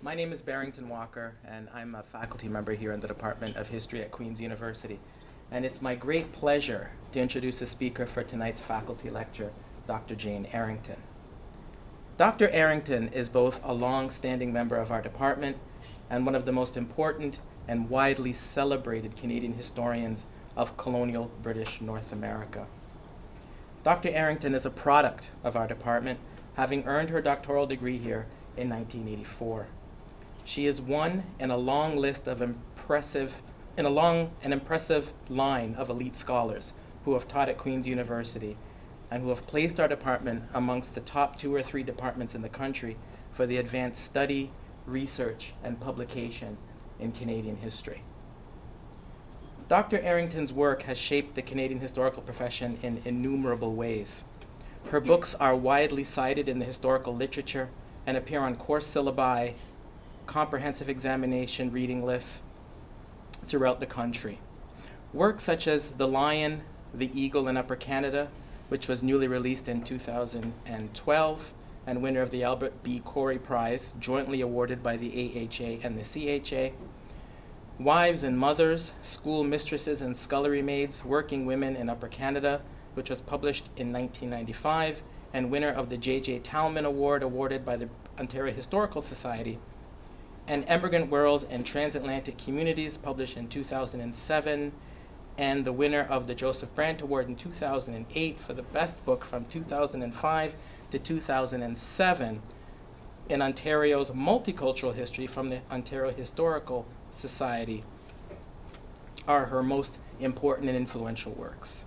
My name is Errington Walker, and I'm a faculty member here in the Department of History at Queen's University. And it's my great pleasure to introduce the speaker for tonight's faculty lecture, Dr. Jane Errington. Dr. Errington is both a long-standing member of our department and one of the most important and widely celebrated Canadian historians of colonial British North America. Dr. Errington is a product of our department, having earned her doctoral degree here in 1984. She is one in a long list of impressive line of elite scholars who have taught at Queen's University and who have placed our department amongst the top 2 or 3 departments in the country for the advanced study, research, and publication in Canadian history. Dr. Errington's work has shaped the Canadian historical profession in innumerable ways. Her books are widely cited in the historical literature and appear on course syllabi, comprehensive examination reading lists throughout the country. Works such as The Lion, the Eagle in Upper Canada, which was newly released in 2012 and winner of the Albert B. Corey Prize, jointly awarded by the AHA and the CHA. Wives and Mothers, School Mistresses and Scullery Maids, Working Women in Upper Canada, which was published in 1995 and winner of the J.J. Talman Award awarded by the Ontario Historical Society. And Emigrant Worlds and Transatlantic Communities, published in 2007, and the winner of the Joseph Brant Award in 2008 for the best book from 2005 to 2007 in Ontario's multicultural history from the Ontario Historical Society, are her most important and influential works.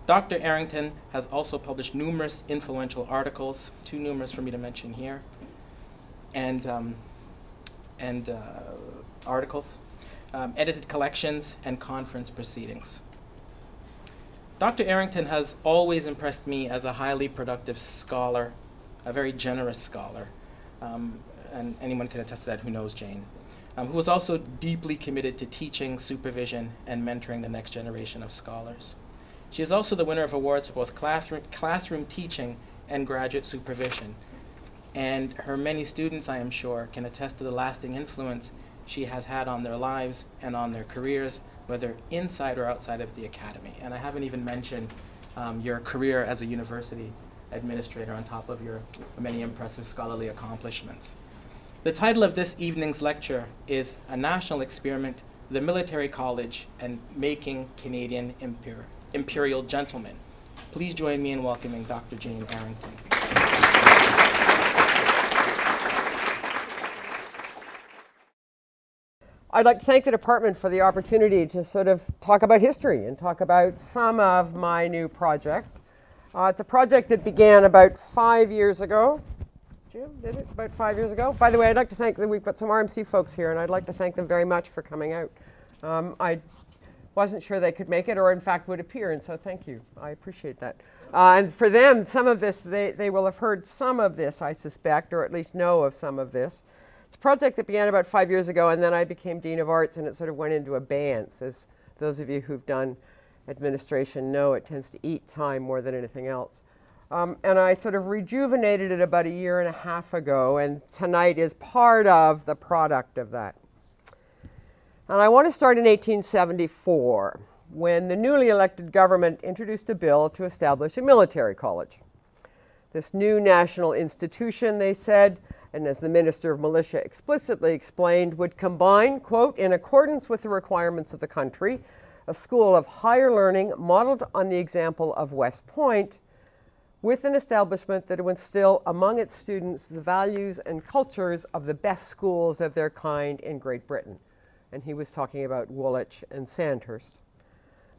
Dr. Errington has also published numerous influential articles, too numerous for me to mention here, and articles, edited collections, and conference proceedings. Dr. Errington has always impressed me as a highly productive scholar, a very generous scholar, and anyone can attest to that who knows Jane, who was also deeply committed to teaching, supervision, and mentoring the next generation of scholars. She is also the winner of awards for both classroom teaching and graduate supervision. And her many students, I am sure, can attest to the lasting influence she has had on their lives and on their careers, whether inside or outside of the academy. And I haven't even mentioned your career as a university administrator on top of your many impressive scholarly accomplishments. The title of this evening's lecture is A National Experiment, the Military College and Making Canadian Imperial Gentlemen. Please join me in welcoming Dr. Jane Errington. I'd like to thank the department for the opportunity to sort of talk about history and talk about some of my new project. It's a project that began about 5 years ago. Jim, did it? About 5 years ago? By the way, I'd like to thank them. We've got some RMC folks here, and I'd like to thank them very much for coming out. I wasn't sure they could make it, or in fact would appear, and so thank you. I appreciate that. And for them, some of this, they will have heard some of this, I suspect, or at least know of some of this. It's a project that began about 5 years ago, and then I became Dean of Arts, and it sort of went into abeyance. As those of you who've done administration know, it tends to eat time more than anything else. And I sort of rejuvenated it about 1.5 years ago, and tonight is part of the product of that. And I want to start in 1874, when the newly elected government introduced a bill to establish a military college. This new national institution, they said, and as the Minister of Militia explicitly explained, would combine, quote, in accordance with the requirements of the country, a school of higher learning modeled on the example of West Point, with an establishment that would instill among its students the values and cultures of the best schools of their kind in Great Britain. And he was talking about Woolwich and Sandhurst.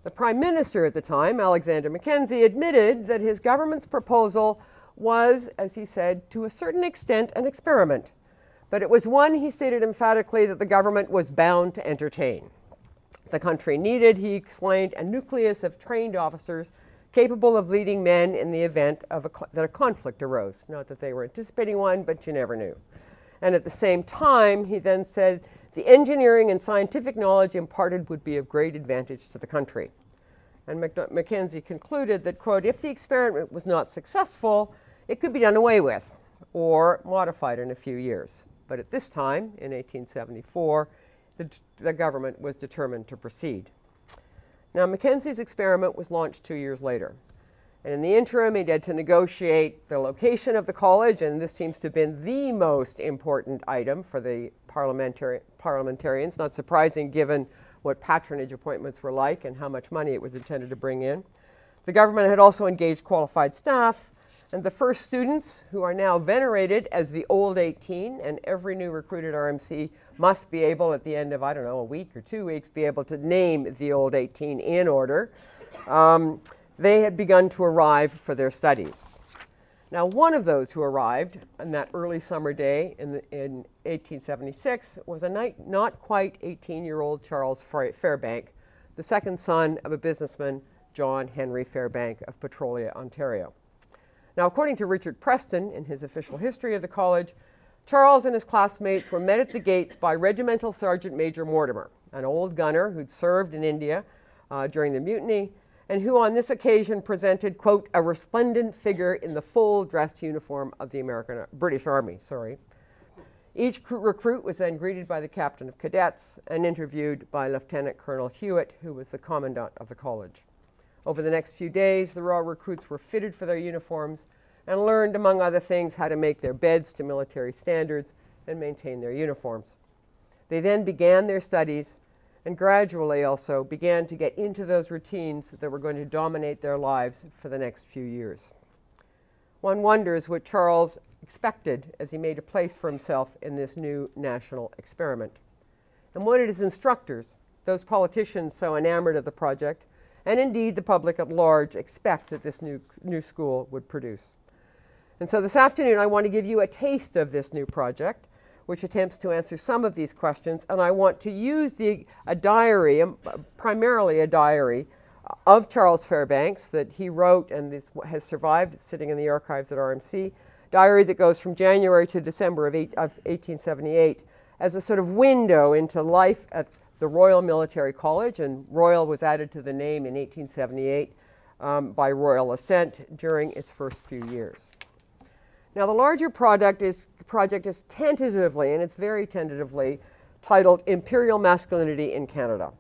The Prime Minister at the time, Alexander Mackenzie, admitted that his government's proposal was, as he said, to a certain extent an experiment, but it was one, he stated emphatically, that the government was bound to entertain. The country needed, he explained, a nucleus of trained officers capable of leading men in the event of that a conflict arose. Not that they were anticipating one, but you never knew. And at the same time, he then said, the engineering and scientific knowledge imparted would be of great advantage to the country. And Mackenzie concluded that, quote, if the experiment was not successful, it could be done away with or modified in a few years. But at this time, in 1874, the government was determined to proceed. Now, Mackenzie's experiment was launched 2 years later. And in the interim, he had to negotiate the location of the college, and this seems to have been the most important item for the parliamentarians, not surprising given what patronage appointments were like and how much money it was intended to bring in. The government had also engaged qualified staff, and the first students, who are now venerated as the Old 18, and every new recruited RMC must be able, at the end of, I don't know, a week or 2 weeks, be able to name the Old 18 in order. They had begun to arrive for their studies. Now, one of those who arrived on that early summer day in 1876 was a not quite 18-year-old Charles Fairbank, the second son of a businessman, John Henry Fairbank of Petrolia, Ontario. Now, according to Richard Preston in his official history of the college, Charles and his classmates were met at the gates by Regimental Sergeant Major Mortimer, an old gunner who'd served in India during the mutiny, and who on this occasion presented, quote, a resplendent figure in the full dressed uniform of the British Army. Each recruit was then greeted by the captain of cadets and interviewed by Lieutenant Colonel Hewitt, who was the commandant of the college. Over the next few days, the raw recruits were fitted for their uniforms and learned, among other things, how to make their beds to military standards and maintain their uniforms. They then began their studies and gradually also began to get into those routines that were going to dominate their lives for the next few years. One wonders what Charles expected as he made a place for himself in this new national experiment, and what did his instructors, those politicians so enamored of the project, and indeed the public at large, expect that this new school would produce. And so this afternoon I want to give you a taste of this new project, which attempts to answer some of these questions, and I want to use a diary, primarily a diary, of Charles Fairbanks that he wrote and this has survived. It's sitting in the archives at RMC, diary that goes from January to December of 1878 as a sort of window into life at the Royal Military College, and Royal was added to the name in 1878 by royal assent during its first few years. Now, the larger project is tentatively, and it's very tentatively, titled Imperial Masculinity in Canada.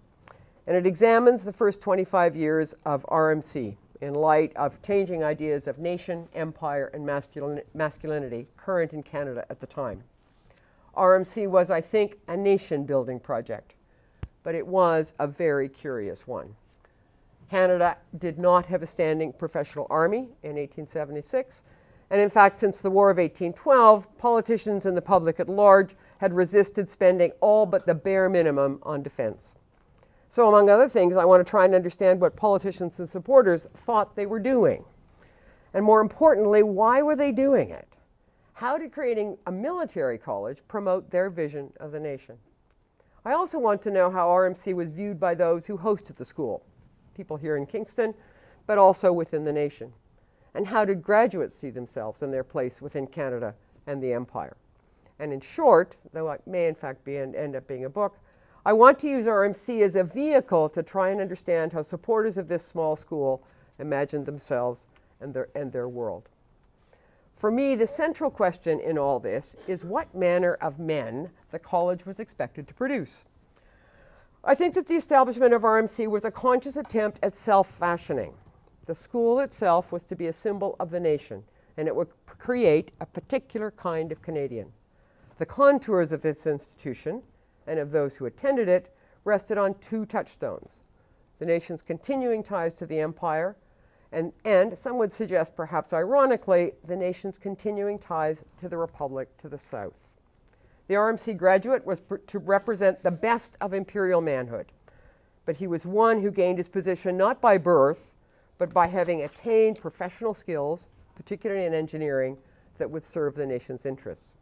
And it examines the first 25 years of RMC in light of changing ideas of nation, empire, and masculinity current in Canada at the time. RMC was, I think, a nation-building project, but it was a very curious one. Canada did not have a standing professional army in 1876. And in fact, since the War of 1812, politicians and the public at large had resisted spending all but the bare minimum on defense. So among other things, I want to try and understand what politicians and supporters thought they were doing. And more importantly, why were they doing it? How did creating a military college promote their vision of the nation? I also want to know how RMC was viewed by those who hosted the school, people here in Kingston, but also within the nation. And how did graduates see themselves and their place within Canada and the Empire? And in short, though it may in fact end up being a book, I want to use RMC as a vehicle to try and understand how supporters of this small school imagined themselves and their world. For me, the central question in all this is what manner of men the college was expected to produce. I think that the establishment of RMC was a conscious attempt at self-fashioning. The school itself was to be a symbol of the nation, and it would create a particular kind of Canadian. The contours of this institution, and of those who attended it, rested on two touchstones: the nation's continuing ties to the empire, and some would suggest, perhaps ironically, the nation's continuing ties to the republic to the south. The RMC graduate was to represent the best of imperial manhood, but he was one who gained his position not by birth, but by having attained professional skills, particularly in engineering, that would serve the nation's interests.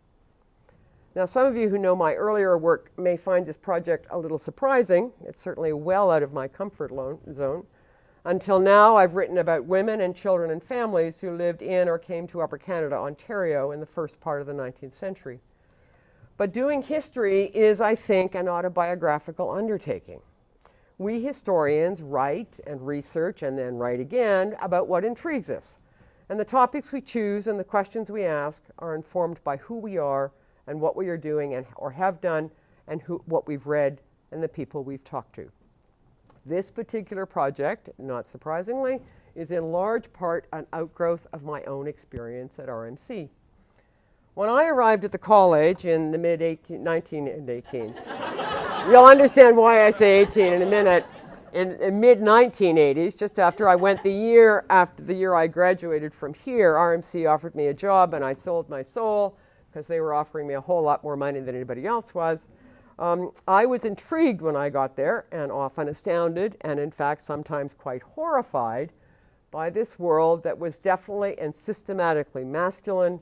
Now, some of you who know my earlier work may find this project a little surprising. It's certainly well out of my comfort zone. Until now, I've written about women and children and families who lived in or came to Upper Canada, Ontario, in the first part of the 19th century. But doing history is, I think, an autobiographical undertaking. We historians write and research and then write again about what intrigues us. And the topics we choose and the questions we ask are informed by who we are and what we are doing and or have done and what we've read and the people we've talked to. This particular project, not surprisingly, is in large part an outgrowth of my own experience at RMC. When I arrived at the college in the mid-1918, you'll understand why I say 18 in a minute, in mid-1980s, just after I went the year I graduated from here, RMC offered me a job and I sold my soul because they were offering me a whole lot more money than anybody else was. I was intrigued when I got there and often astounded and in fact sometimes quite horrified by this world that was definitely and systematically masculine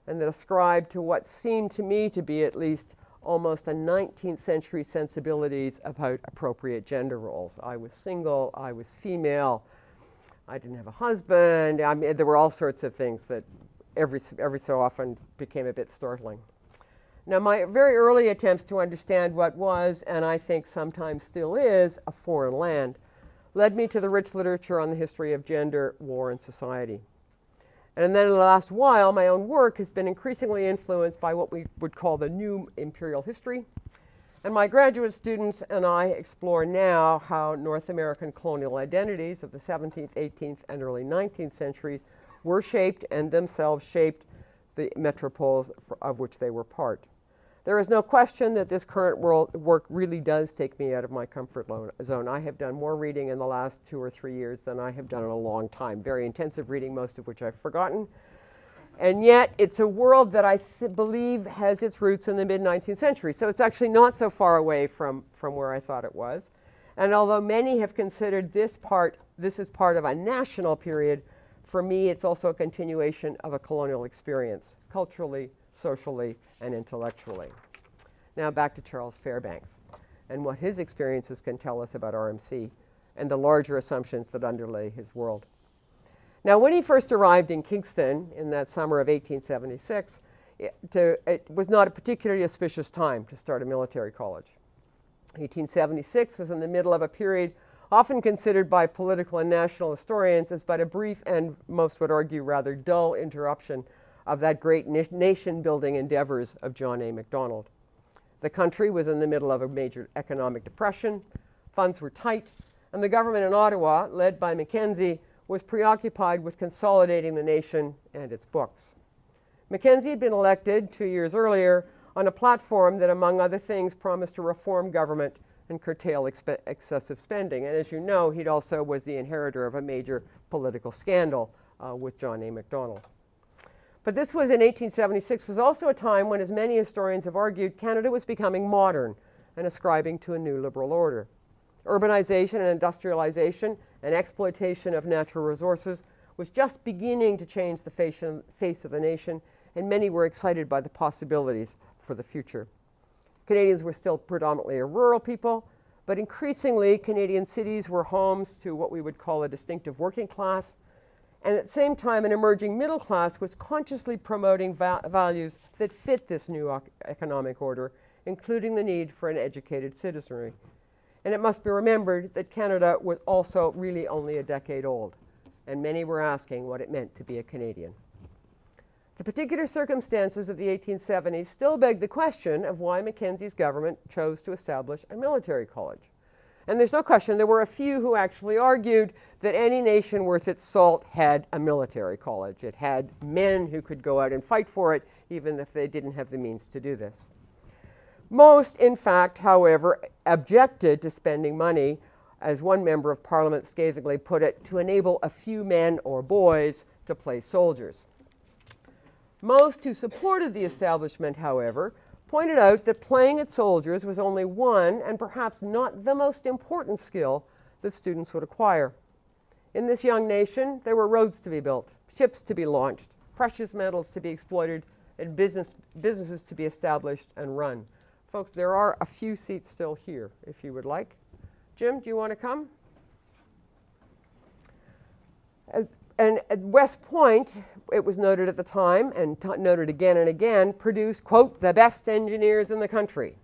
and that ascribed to what seemed to me to be at least almost a 19th century sensibilities about appropriate gender roles. I was single, I was female, I didn't have a husband. I mean, there were all sorts of things that every so often became a bit startling. Now, my very early attempts to understand what was, and I think sometimes still is, a foreign land led me to the rich literature on the history of gender, war, and society. And then in the last while, my own work has been increasingly influenced by what we would call the new imperial history. And my graduate students and I explore now how North American colonial identities of the 17th, 18th, and early 19th centuries were shaped and themselves shaped the metropoles of which they were part. There is no question that this current work really does take me out of my comfort zone. I have done more reading in the last 2 or 3 years than I have done in a long time. Very intensive reading, most of which I've forgotten. And yet it's a world that I believe has its roots in the mid-19th century. So it's actually not so far away from where I thought it was. And although many have considered this is part of a national period, for me it's also a continuation of a colonial experience, culturally, socially, and intellectually. Now back to Charles Fairbanks and what his experiences can tell us about RMC and the larger assumptions that underlay his world. Now, when he first arrived in Kingston in that summer of 1876, it was not a particularly auspicious time to start a military college. 1876 was in the middle of a period often considered by political and national historians as but a brief and, most would argue, rather dull interruption of that great nation-building endeavors of John A. Macdonald. The country was in the middle of a major economic depression, funds were tight, and the government in Ottawa, led by Mackenzie, was preoccupied with consolidating the nation and its books. Mackenzie had been elected 2 years earlier on a platform that, among other things, promised to reform government and curtail excessive spending. And as you know, he also was the inheritor of a major political scandal with John A. Macdonald. But this was in 1876, was also a time when, as many historians have argued, Canada was becoming modern and ascribing to a new liberal order. Urbanization and industrialization and exploitation of natural resources was just beginning to change the face of the nation, and many were excited by the possibilities for the future. Canadians were still predominantly a rural people, but increasingly Canadian cities were homes to what we would call a distinctive working class, and at the same time an emerging middle class was consciously promoting values that fit this new economic order, including the need for an educated citizenry. And it must be remembered that Canada was also really only a decade old, and many were asking what it meant to be a Canadian. The particular circumstances of the 1870s still beg the question of why Mackenzie's government chose to establish a military college. And there's no question there were a few who actually argued that any nation worth its salt had a military college. It had men who could go out and fight for it, even if they didn't have the means to do this. Most, in fact, however, objected to spending money, as one member of Parliament scathingly put it, to enable a few men or boys to play soldiers. Most who supported the establishment, however, pointed out that playing at soldiers was only one, and perhaps not the most important skill that students would acquire. In this young nation, there were roads to be built, ships to be launched, precious metals to be exploited, and businesses to be established and run. Folks, there are a few seats still here, if you would like. Jim, do you want to come? And at West Point, it was noted at the time, and noted again and again, produced, quote, the best engineers in the country.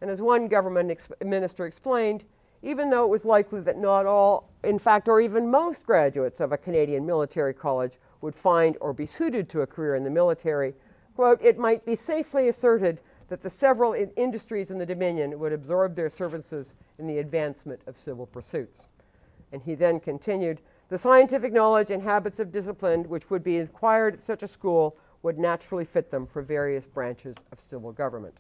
And as one government minister explained, even though it was likely that not all, in fact, or even most graduates of a Canadian military college would find or be suited to a career in the military, quote, "It might be safely asserted that the several industries in the Dominion would absorb their services in the advancement of civil pursuits." And he then continued, "The scientific knowledge and habits of discipline which would be acquired at such a school would naturally fit them for various branches of civil government."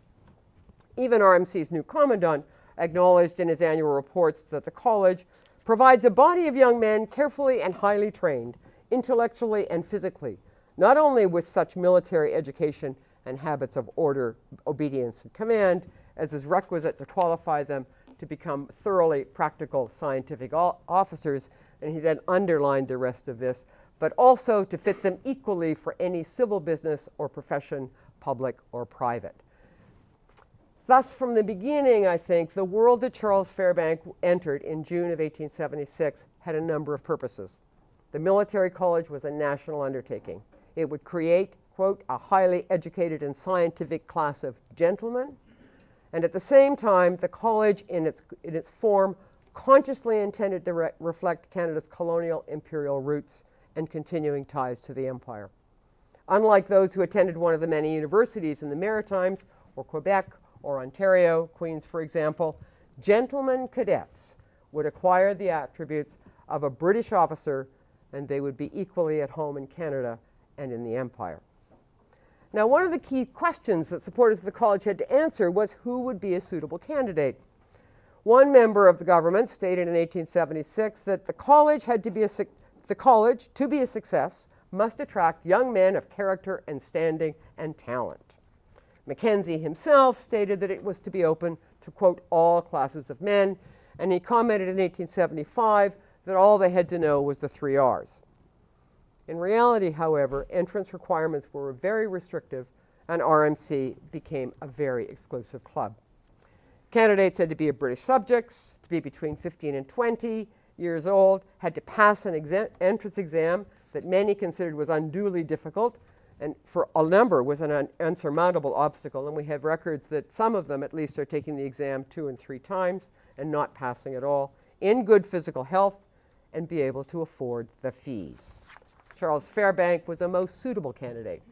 Even RMC's new commandant acknowledged in his annual reports that the college provides a body of young men carefully and highly trained, intellectually and physically, not only with such military education and habits of order, obedience, and command as is requisite to qualify them to become thoroughly practical scientific officers, and he then underlined the rest of this, but also to fit them equally for any civil business or profession, public or private. Thus, from the beginning, I think, the world that Charles Fairbank entered in June of 1876 had a number of purposes. The military college was a national undertaking. It would create, quote, "a highly educated and scientific class of gentlemen," and at the same time, the college in its form consciously intended to reflect Canada's colonial imperial roots and continuing ties to the empire. Unlike those who attended one of the many universities in the Maritimes, or Quebec, or Ontario, Queens, for example, gentlemen cadets would acquire the attributes of a British officer, and they would be equally at home in Canada and in the Empire. Now, one of the key questions that supporters of the college had to answer was who would be a suitable candidate. One member of the government stated in 1876 that the college, to be a success, must attract young men of character and standing and talent. Mackenzie himself stated that it was to be open to, quote, "all classes of men," and he commented in 1875 that all they had to know was the 3 R's. In reality, however, entrance requirements were very restrictive, and RMC became a very exclusive club. Candidates had to be of British subjects, to be between 15 and 20 years old, had to pass an entrance exam that many considered was unduly difficult, and for a number was an unsurmountable obstacle. And we have records that some of them at least are taking the exam 2 and 3 times and not passing at all, in good physical health, and be able to afford the fees. Charles Fairbank was a most suitable candidate.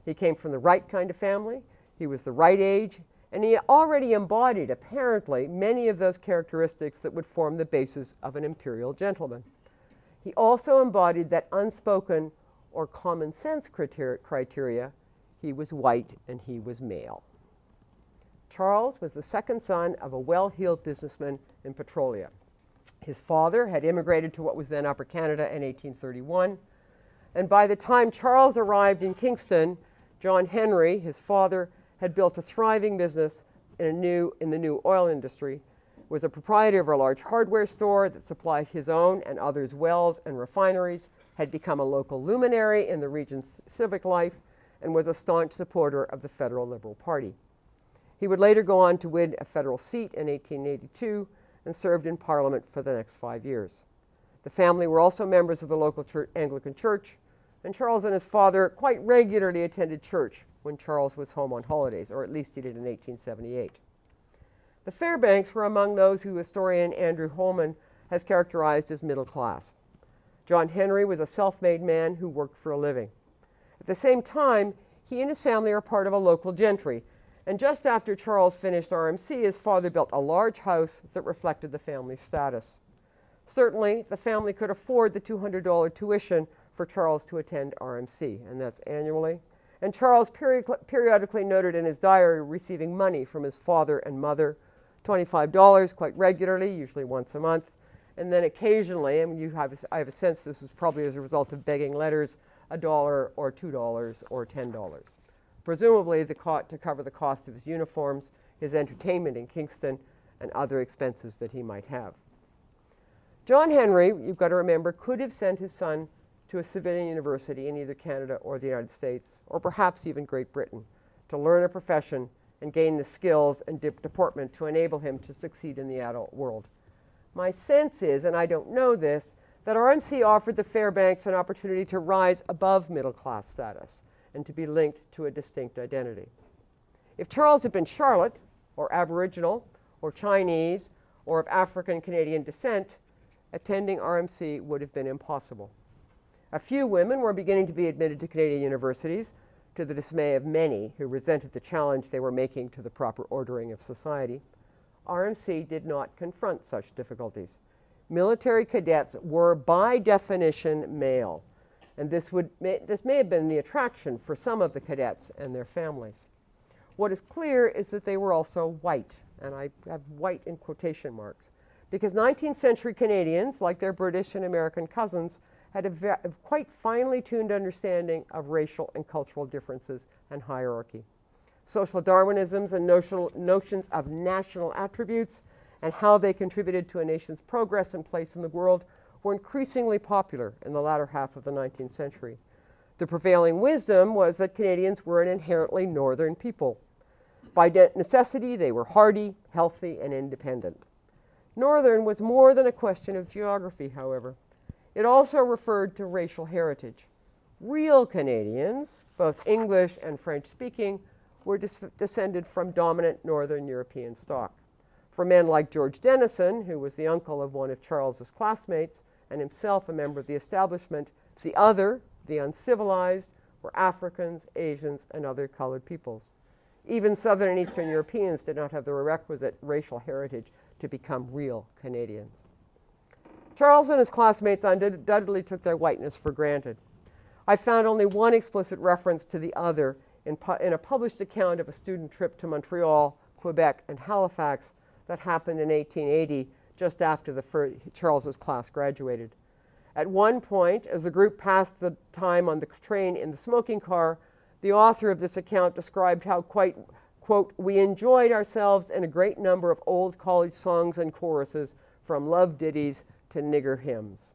He came from the right kind of family, he was the right age, and he already embodied, apparently, many of those characteristics that would form the basis of an imperial gentleman. He also embodied that unspoken or common sense criteria. He was white and he was male. Charles was the second son of a well-heeled businessman in Petrolia. His father had immigrated to what was then Upper Canada in 1831, and by the time Charles arrived in Kingston, John Henry, his father, had built a thriving business in the new oil industry, was a proprietor of a large hardware store that supplied his own and others' wells and refineries, had become a local luminary in the region's civic life, and was a staunch supporter of the Federal Liberal Party. He would later go on to win a federal seat in 1882 and served in Parliament for the next 5 years. The family were also members of the local Anglican Church, and Charles and his father quite regularly attended church when Charles was home on holidays, or at least he did in 1878. The Fairbanks were among those who historian Andrew Holman has characterized as middle class. John Henry was a self-made man who worked for a living. At the same time, he and his family are part of a local gentry, and just after Charles finished RMC, his father built a large house that reflected the family's status. Certainly, the family could afford the $200 tuition for Charles to attend RMC, and that's annually. And Charles periodically noted in his diary receiving money from his father and mother, $25 quite regularly, usually once a month. And then occasionally, I have a sense this is probably as a result of begging letters, $1 or $2 or $10. Presumably to cover the cost of his uniforms, his entertainment in Kingston, and other expenses that he might have. John Henry, you've got to remember, could have sent his son to a civilian university in either Canada or the United States, or perhaps even Great Britain, to learn a profession and gain the skills and deportment to enable him to succeed in the adult world. My sense is, and I don't know this, that RMC offered the Fairbanks an opportunity to rise above middle class status and to be linked to a distinct identity. If Charles had been Charlotte, or Aboriginal, or Chinese, or of African Canadian descent, attending RMC would have been impossible. A few women were beginning to be admitted to Canadian universities. to the dismay of many who resented the challenge they were making to the proper ordering of society, RMC did not confront such difficulties. Military cadets were by definition male, and this may have been the attraction for some of the cadets and their families. What is clear is that they were also white, and I have white in quotation marks, because 19th century Canadians, like their British and American cousins, had a quite finely tuned understanding of racial and cultural differences and hierarchy. Social Darwinisms and notions of national attributes and how they contributed to a nation's progress and place in the world were increasingly popular in the latter half of the 19th century. The prevailing wisdom was that Canadians were an inherently northern people. By necessity, they were hardy, healthy, and independent. Northern was more than a question of geography, however. It also referred to racial heritage. Real Canadians, both English and French-speaking, were descended from dominant Northern European stock. For men like George Denison, who was the uncle of one of Charles's classmates and himself a member of the establishment, the other, the uncivilized, were Africans, Asians, and other colored peoples. Even Southern and Eastern Europeans did not have the requisite racial heritage to become real Canadians. Charles and his classmates undoubtedly took their whiteness for granted. I found only one explicit reference to the other in a published account of a student trip to Montreal, Quebec, and Halifax that happened in 1880, just after Charles's class graduated. At one point, as the group passed the time on the train in the smoking car, the author of this account described how quite, quote, "we enjoyed ourselves in a great number of old college songs and choruses, from love ditties to nigger hymns."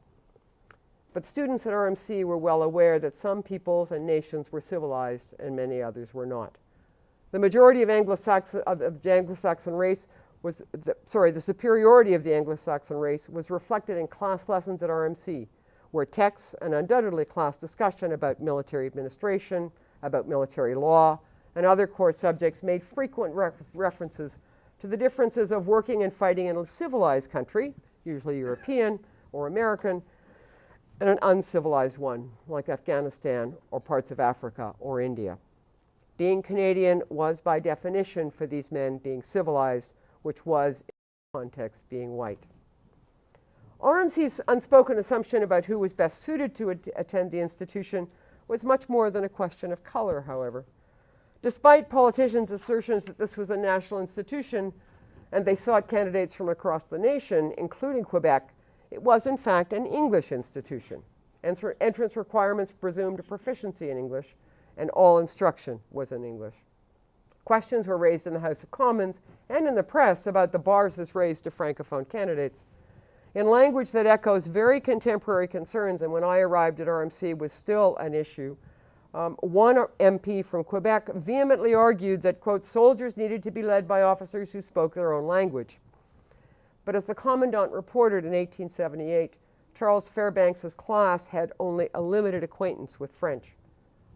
But students at RMC were well aware that some peoples and nations were civilized and many others were not. The majority of the Anglo-Saxon race was, the superiority of the Anglo-Saxon race was reflected in class lessons at RMC, where texts and undoubtedly class discussion about military administration, about military law, and other core subjects made frequent references to the differences of working and fighting in a civilized country, usually European or American, and an uncivilized one, like Afghanistan or parts of Africa or India. Being Canadian was by definition for these men being civilized, which was, in context, being white. RMC's unspoken assumption about who was best suited to attend the institution was much more than a question of color, however. Despite politicians' assertions that this was a national institution and they sought candidates from across the nation, including Quebec, it was in fact an English institution. Entrance requirements presumed a proficiency in English, and all instruction was in English. Questions were raised in the House of Commons and in the press about the bars this raised to Francophone candidates. In language that echoes very contemporary concerns, and when I arrived at RMC was still an issue, one MP from Quebec vehemently argued that, quote, soldiers needed to be led by officers who spoke their own language. But as the Commandant reported in 1878, Charles Fairbanks's class had only a limited acquaintance with French.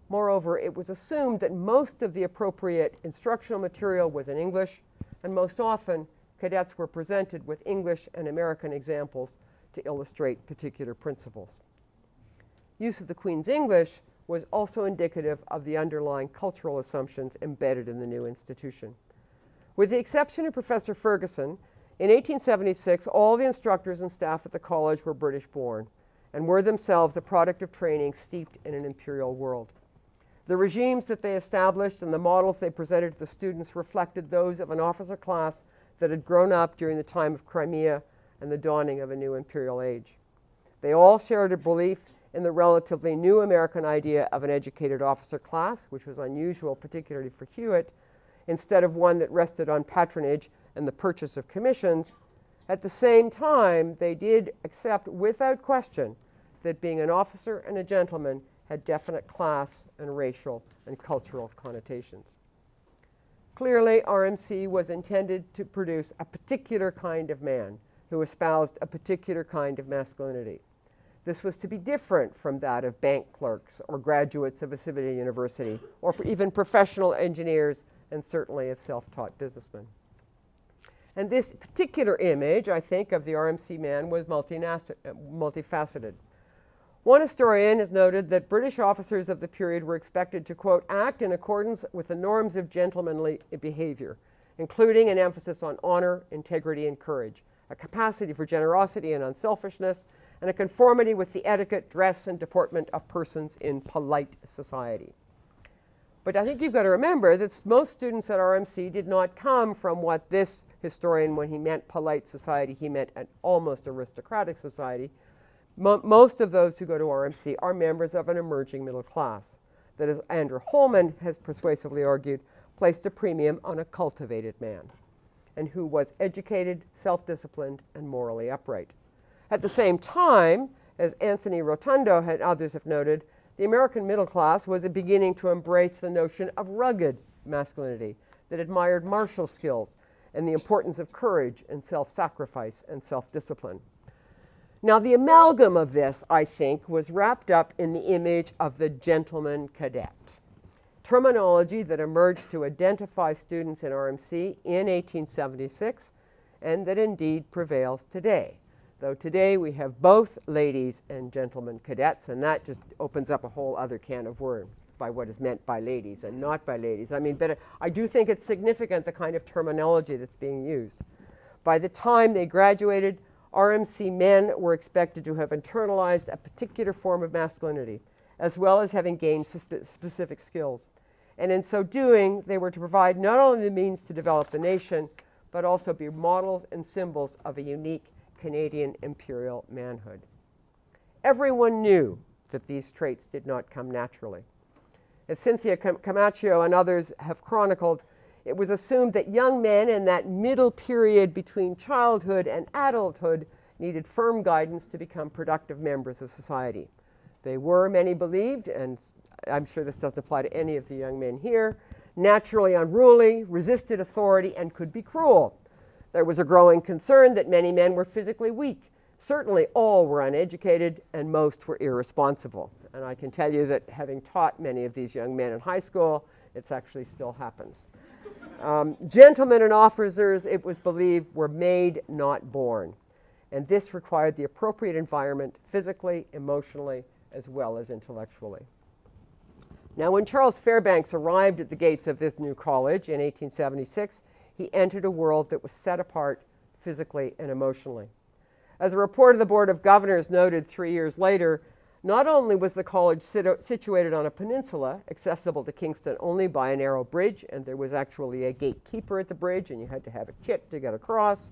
Moreover, it was assumed that most of the appropriate instructional material was in English, and most often cadets were presented with English and American examples to illustrate particular principles. Use of the Queen's English was also indicative of the underlying cultural assumptions embedded in the new institution. With the exception of Professor Ferguson, in 1876, all the instructors and staff at the college were British-born and were themselves a product of training steeped in an imperial world. The regimes that they established and the models they presented to the students reflected those of an officer class that had grown up during the time of Crimea and the dawning of a new imperial age. They all shared a belief in the relatively new American idea of an educated officer class, which was unusual, particularly for Hewitt, instead of one that rested on patronage and the purchase of commissions. At the same time, they did accept without question that being an officer and a gentleman had definite class and racial and cultural connotations. Clearly, RMC was intended to produce a particular kind of man who espoused a particular kind of masculinity. This was to be different from that of bank clerks or graduates of a civilian university or even professional engineers and certainly of self-taught businessmen. And this particular image, I think, of the RMC man was multifaceted. One historian has noted that British officers of the period were expected to, quote, act in accordance with the norms of gentlemanly behavior, including an emphasis on honor, integrity, and courage, a capacity for generosity and unselfishness, and a conformity with the etiquette, dress, and deportment of persons in polite society. But I think you've got to remember that most students at RMC did not come from what this historian, when he meant polite society, he meant an almost aristocratic society. Most of those who go to RMC are members of an emerging middle class that, as Andrew Holman has persuasively argued, placed a premium on a cultivated man and who was educated, self-disciplined, and morally upright. At the same time, as Anthony Rotundo and others have noted, the American middle class was beginning to embrace the notion of rugged masculinity that admired martial skills and the importance of courage and self-sacrifice and self-discipline. Now, the amalgam of this, I think, was wrapped up in the image of the gentleman cadet, terminology that emerged to identify students in RMC in 1876 and that indeed prevails today. Though today we have both ladies and gentlemen cadets, and that just opens up a whole other can of worms by what is meant by ladies and not by ladies. I mean, but I do think it's significant the kind of terminology that's being used. By the time they graduated, RMC men were expected to have internalized a particular form of masculinity, as well as having gained specific skills. And in so doing, they were to provide not only the means to develop the nation, but also be models and symbols of a unique Canadian imperial manhood. Everyone knew that these traits did not come naturally. As Cynthia Camacho and others have chronicled, it was assumed that young men in that middle period between childhood and adulthood needed firm guidance to become productive members of society. They were, many believed, and I'm sure this doesn't apply to any of the young men here, naturally unruly, resisted authority, and could be cruel. There was a growing concern that many men were physically weak. Certainly all were uneducated and most were irresponsible. And I can tell you that having taught many of these young men in high school, it actually still happens. Gentlemen and officers, it was believed, were made, not born. And this required the appropriate environment physically, emotionally, as well as intellectually. Now, when Charles Fairbanks arrived at the gates of this new college in 1876, he entered a world that was set apart physically and emotionally. As a report of the Board of Governors noted 3 years later, not only was the college situated on a peninsula, accessible to Kingston only by a narrow bridge, and there was actually a gatekeeper at the bridge, and you had to have a chit to get across.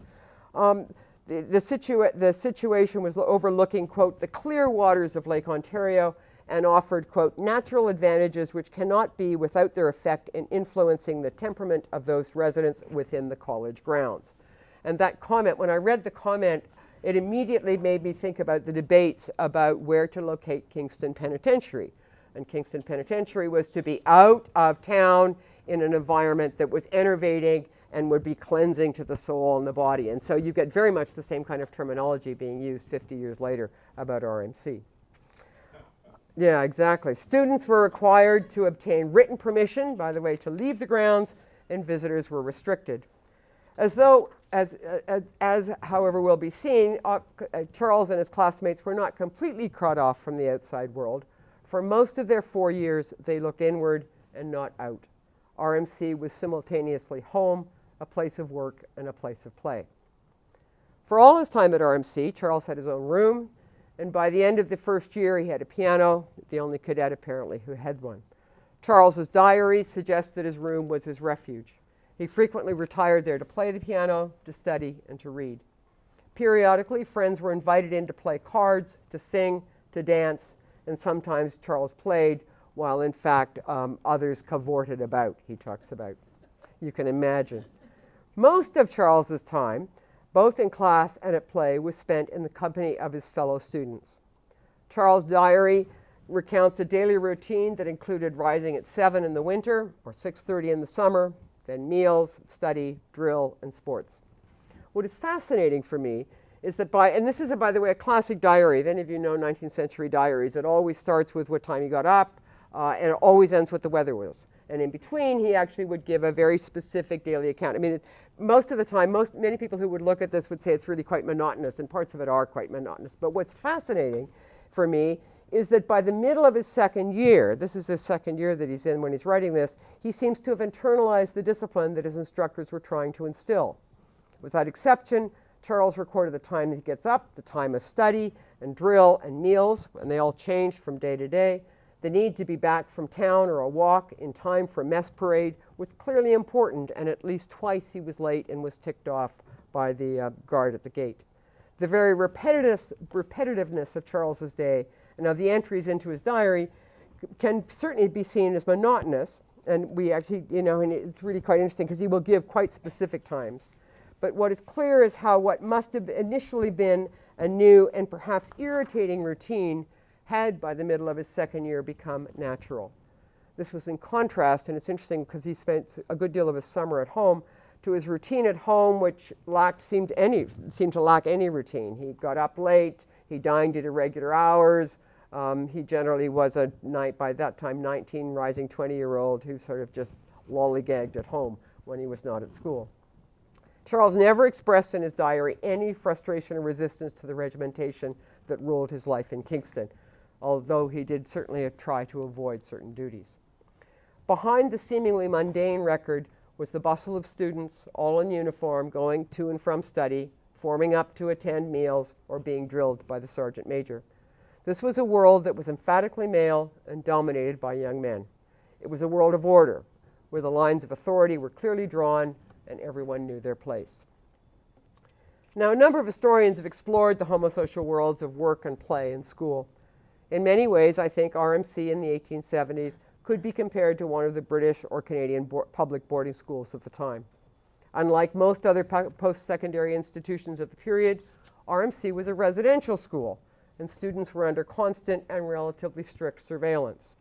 The situation was overlooking, quote, the clear waters of Lake Ontario and offered, quote, natural advantages which cannot be without their effect in influencing the temperament of those residents within the college grounds. And that comment, when I read the comment, it immediately made me think about the debates about where to locate Kingston Penitentiary. And Kingston Penitentiary was to be out of town in an environment that was enervating and would be cleansing to the soul and the body. And so you get very much the same kind of terminology being used 50 years later about RMC. Yeah, exactly. Students were required to obtain written permission, by the way, to leave the grounds, and visitors were restricted. As however will be seen, Charles and his classmates were not completely cut off from the outside world. For most of their 4 years, they looked inward and not out. RMC was simultaneously home, a place of work, and a place of play. For all his time at RMC, Charles had his own room, and by the end of the first year, he had a piano, the only cadet apparently who had one. Charles's diary suggests that his room was his refuge. He frequently retired there to play the piano, to study, and to read. Periodically, friends were invited in to play cards, to sing, to dance, and sometimes Charles played while in fact others cavorted about, he talks about. You can imagine. Most of Charles's time, both in class and at play, was spent in the company of his fellow students. Charles' diary recounts a daily routine that included rising at 7 in the winter or 6:30 in the summer, then meals, study, drill, and sports. What is fascinating for me is that and this is, by the way, a classic diary. If any of you know 19th century diaries, it always starts with what time you got up, and it always ends what the weather was. And in between, he actually would give a very specific daily account. I mean, most of the time, many people who would look at this would say it's really quite monotonous, and parts of it are quite monotonous. But what's fascinating for me is that by the middle of his second year, this is his second year that he's in when he's writing this, he seems to have internalized the discipline that his instructors were trying to instill. Without exception, Charles recorded the time that he gets up, the time of study and drill and meals, and they all changed from day to day. The need to be back from town or a walk in time for mess parade was clearly important, and at least twice he was late and was ticked off by the guard at the gate. The very repetitiveness of Charles's day and of the entries into his diary can certainly be seen as monotonous, and we actually, and it's really quite interesting because he will give quite specific times. But what is clear is how what must have initially been a new and perhaps irritating routine had, by the middle of his second year, become natural. This was in contrast, and it's interesting because he spent a good deal of his summer at home, to his routine at home, which seemed to lack any routine. He got up late, he dined at irregular hours, he generally was by that time, 19, rising 20-year-old who sort of just lollygagged at home when he was not at school. Charles never expressed in his diary any frustration or resistance to the regimentation that ruled his life in Kingston, although he did certainly try to avoid certain duties. Behind the seemingly mundane record was the bustle of students, all in uniform, going to and from study, forming up to attend meals, or being drilled by the sergeant major. This was a world that was emphatically male and dominated by young men. It was a world of order, where the lines of authority were clearly drawn and everyone knew their place. Now, a number of historians have explored the homosocial worlds of work and play in school. In many ways, I think RMC in the 1870s could be compared to one of the British or Canadian public boarding schools of the time. Unlike most other post-secondary institutions of the period, RMC was a residential school, and students were under constant and relatively strict surveillance.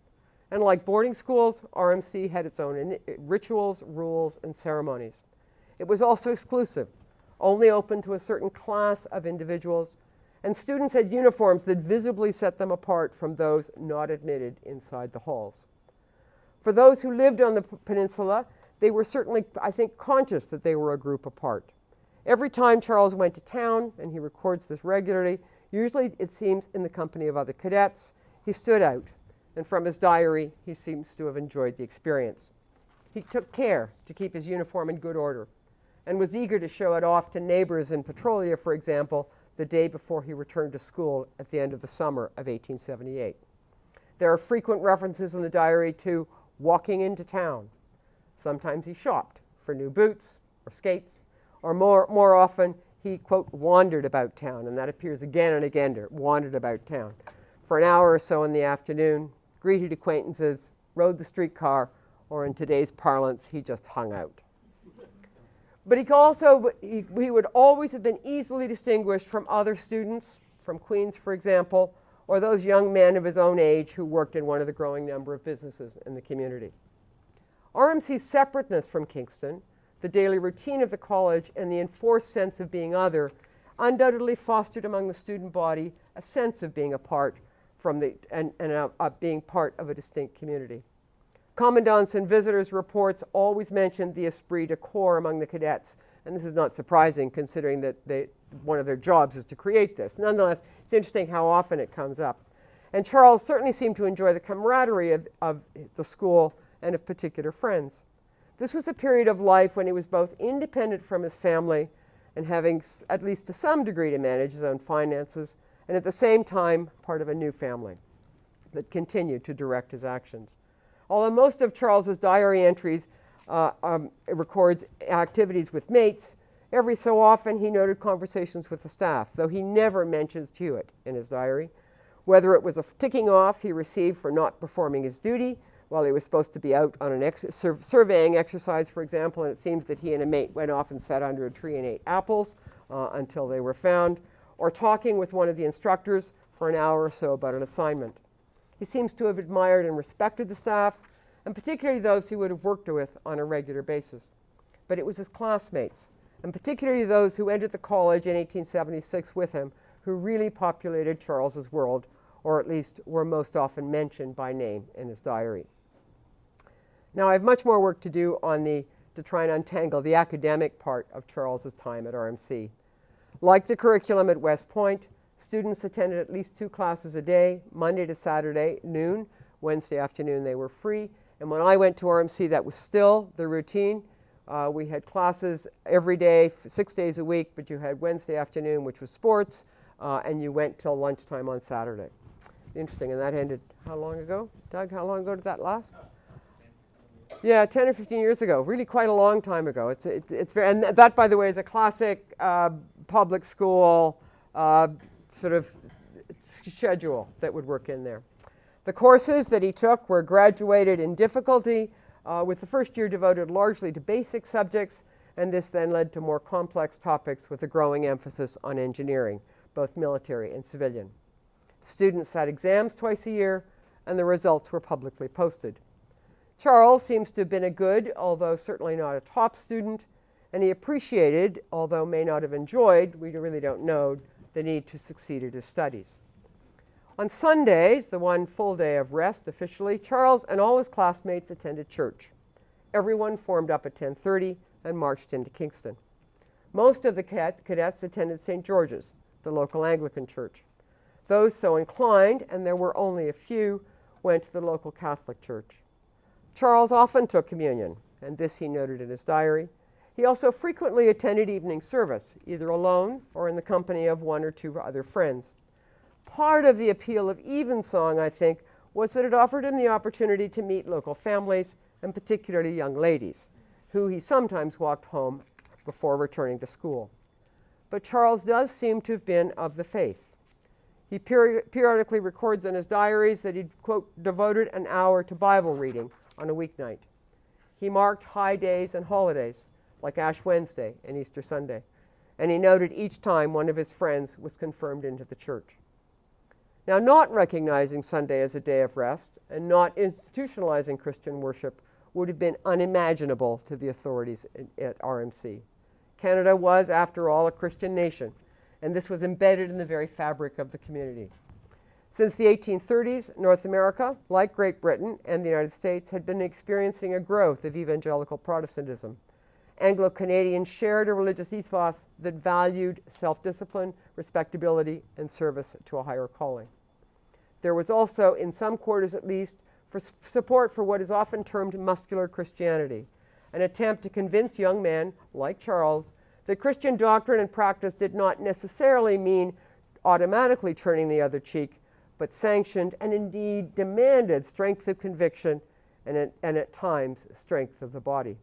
And like boarding schools, RMC had its own rituals, rules, and ceremonies. It was also exclusive, only open to a certain class of individuals, and students had uniforms that visibly set them apart from those not admitted inside the halls. For those who lived on the peninsula, they were certainly, I think, conscious that they were a group apart. Every time Charles went to town, and he records this regularly, usually it seems in the company of other cadets, he stood out, and from his diary, he seems to have enjoyed the experience. He took care to keep his uniform in good order, and was eager to show it off to neighbors in Petrolia, for example, the day before he returned to school at the end of the summer of 1878. There are frequent references in the diary to walking into town. Sometimes he shopped for new boots or skates, or more often he, quote, wandered about town, and that appears again and again, wandered about town, for an hour or so in the afternoon, greeted acquaintances, rode the streetcar, or in today's parlance, he just hung out. But he would always have been easily distinguished from other students, from Queens, for example, or those young men of his own age who worked in one of the growing number of businesses in the community. RMC's separateness from Kingston, the daily routine of the college, and the enforced sense of being other undoubtedly fostered among the student body a sense of being apart from being part of a distinct community. Commandants and visitors' reports always mentioned the esprit de corps among the cadets, and this is not surprising considering that one of their jobs is to create this. Nonetheless, it's interesting how often it comes up. And Charles certainly seemed to enjoy the camaraderie of the school and of particular friends. This was a period of life when he was both independent from his family and having, at least to some degree, to manage his own finances, and at the same time, part of a new family that continued to direct his actions. Although most of Charles's diary entries records activities with mates, every so often he noted conversations with the staff, though he never mentions Hewitt in his diary. Whether it was a ticking off he received for not performing his duty while he was supposed to be out on an surveying exercise, for example, and it seems that he and a mate went off and sat under a tree and ate apples until they were found, or talking with one of the instructors for an hour or so about an assignment. He seems to have admired and respected the staff, and particularly those he would have worked with on a regular basis. But it was his classmates, and particularly those who entered the college in 1876 with him, who really populated Charles's world, or at least were most often mentioned by name in his diary. Now, I have much more work to do to try and untangle the academic part of Charles's time at RMC. Like the curriculum at West Point, Students attended at least 2 classes a day, Monday to Saturday, noon. Wednesday afternoon they were free. And when I went to RMC, that was still the routine. We had classes every day, 6 days a week, but you had Wednesday afternoon, which was sports, and you went till lunchtime on Saturday. Interesting, and that ended how long ago? Doug, how long ago did that last? Yeah, 10 or 15 years ago, really quite a long time ago. It's very, and that, by the way, is a classic public school sort of schedule that would work in there. The courses that he took were graduated in difficulty, with the first year devoted largely to basic subjects, and this then led to more complex topics with a growing emphasis on engineering, both military and civilian. Students had exams twice a year, and the results were publicly posted. Charles seems to have been a good, although certainly not a top student, and he appreciated, although may not have enjoyed, we really don't know, the need to succeed at his studies. On Sundays, the one full day of rest officially, Charles and all his classmates attended church. Everyone formed up at 10:30 and marched into Kingston. Most of the cadets attended St. George's, the local Anglican church. Those so inclined, and there were only a few, went to the local Catholic church. Charles often took communion, and this he noted in his diary. He also frequently attended evening service, either alone or in the company of 1 or 2 other friends. Part of the appeal of evensong, I think, was that it offered him the opportunity to meet local families, and particularly young ladies, who he sometimes walked home before returning to school. But Charles does seem to have been of the faith. He periodically records in his diaries that he'd, quote, devoted an hour to Bible reading on a weeknight. He marked high days and holidays, like Ash Wednesday and Easter Sunday, and he noted each time one of his friends was confirmed into the church. Now, not recognizing Sunday as a day of rest and not institutionalizing Christian worship would have been unimaginable to the authorities at RMC. Canada was, after all, a Christian nation, and this was embedded in the very fabric of the community. Since the 1830s, North America, like Great Britain and the United States, had been experiencing a growth of evangelical Protestantism. Anglo-Canadians shared a religious ethos that valued self-discipline, respectability, and service to a higher calling. There was also, in some quarters at least, support for what is often termed muscular Christianity, an attempt to convince young men, like Charles, that Christian doctrine and practice did not necessarily mean automatically turning the other cheek, but sanctioned and indeed demanded strength of conviction and at times strength of the body.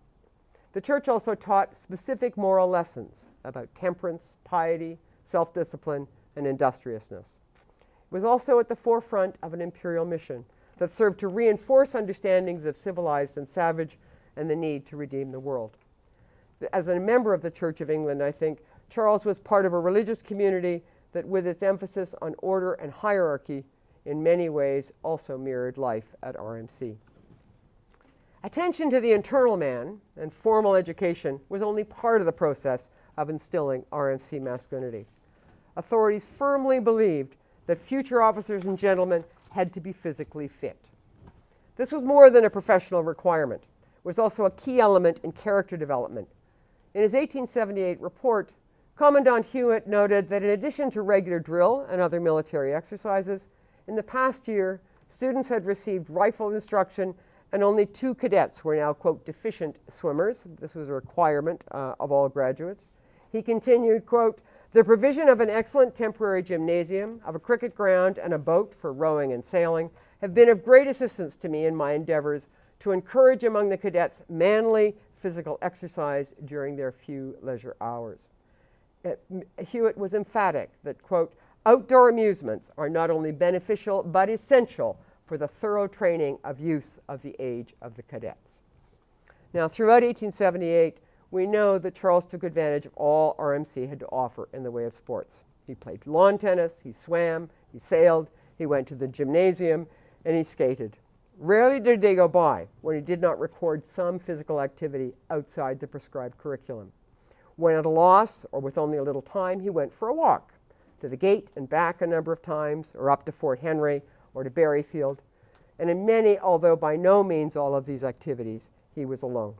The church also taught specific moral lessons about temperance, piety, self-discipline, and industriousness. It was also at the forefront of an imperial mission that served to reinforce understandings of civilized and savage and the need to redeem the world. As a member of the Church of England, I think Charles was part of a religious community that, with its emphasis on order and hierarchy, in many ways also mirrored life at RMC. Attention to the internal man and formal education was only part of the process of instilling RMC masculinity. Authorities firmly believed that future officers and gentlemen had to be physically fit. This was more than a professional requirement. It was also a key element in character development. In his 1878 report, Commandant Hewitt noted that in addition to regular drill and other military exercises, in the past year, students had received rifle instruction and only 2 cadets were now, quote, deficient swimmers. This was a requirement of all graduates. He continued, quote, the provision of an excellent temporary gymnasium, of a cricket ground, and a boat for rowing and sailing have been of great assistance to me in my endeavors to encourage among the cadets manly physical exercise during their few leisure hours. Hewitt was emphatic that, quote, outdoor amusements are not only beneficial but essential for the thorough training of youth of the age of the cadets. Now, throughout 1878, we know that Charles took advantage of all RMC had to offer in the way of sports. He played lawn tennis, he swam, he sailed, he went to the gymnasium, and he skated. Rarely did a day go by when he did not record some physical activity outside the prescribed curriculum. When at a loss, or with only a little time, he went for a walk to the gate and back a number of times, or up to Fort Henry, or to Berryfield. And in many, although by no means all of these activities, he was alone.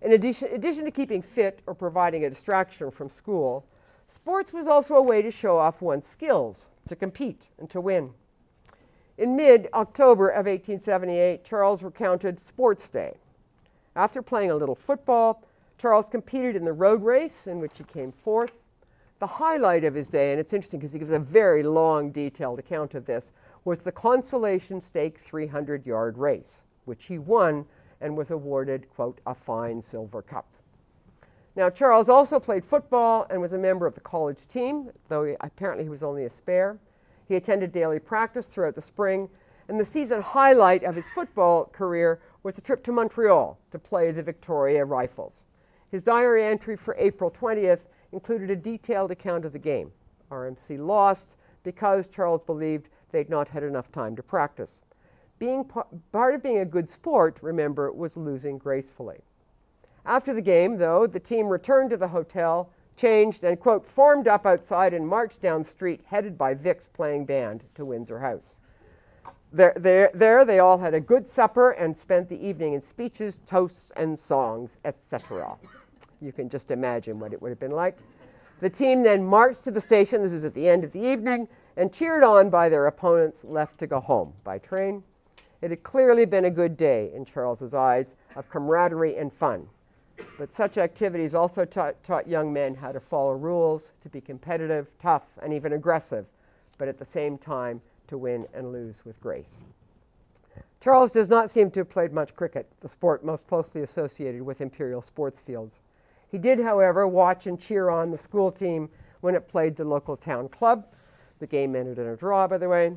In addition to keeping fit or providing a distraction from school, Sports was also a way to show off one's skills, to compete and to win. In mid-October of 1878, Charles recounted Sports Day. After playing a little football, Charles competed in the road race in which he came fourth. The highlight of his day, and it's interesting because he gives a very long, detailed account of this, was the consolation stake 300-yard race, which he won and was awarded, quote, a fine silver cup. Now, Charles also played football and was a member of the college team, though apparently he was only a spare. He attended daily practice throughout the spring, and the season highlight of his football career was a trip to Montreal to play the Victoria Rifles. His diary entry for April 20th included a detailed account of the game. RMC lost because Charles believed they'd not had enough time to practice. Part of being a good sport, remember, was losing gracefully. After the game, though, the team returned to the hotel, changed, and, quote, formed up outside and marched down the street, headed by Vic's playing band, to Windsor House. There they all had a good supper and spent the evening in speeches, toasts, and songs, etc. You can just imagine what it would have been like. The team then marched to the station, this is at the end of the evening, and cheered on by their opponents, left to go home by train. It had clearly been a good day in Charles's eyes of camaraderie and fun. But such activities also taught young men how to follow rules, to be competitive, tough, and even aggressive, but at the same time to win and lose with grace. Charles does not seem to have played much cricket, the sport most closely associated with Imperial sports fields. He did, however, watch and cheer on the school team when it played the local town club. The game ended in a draw, by the way.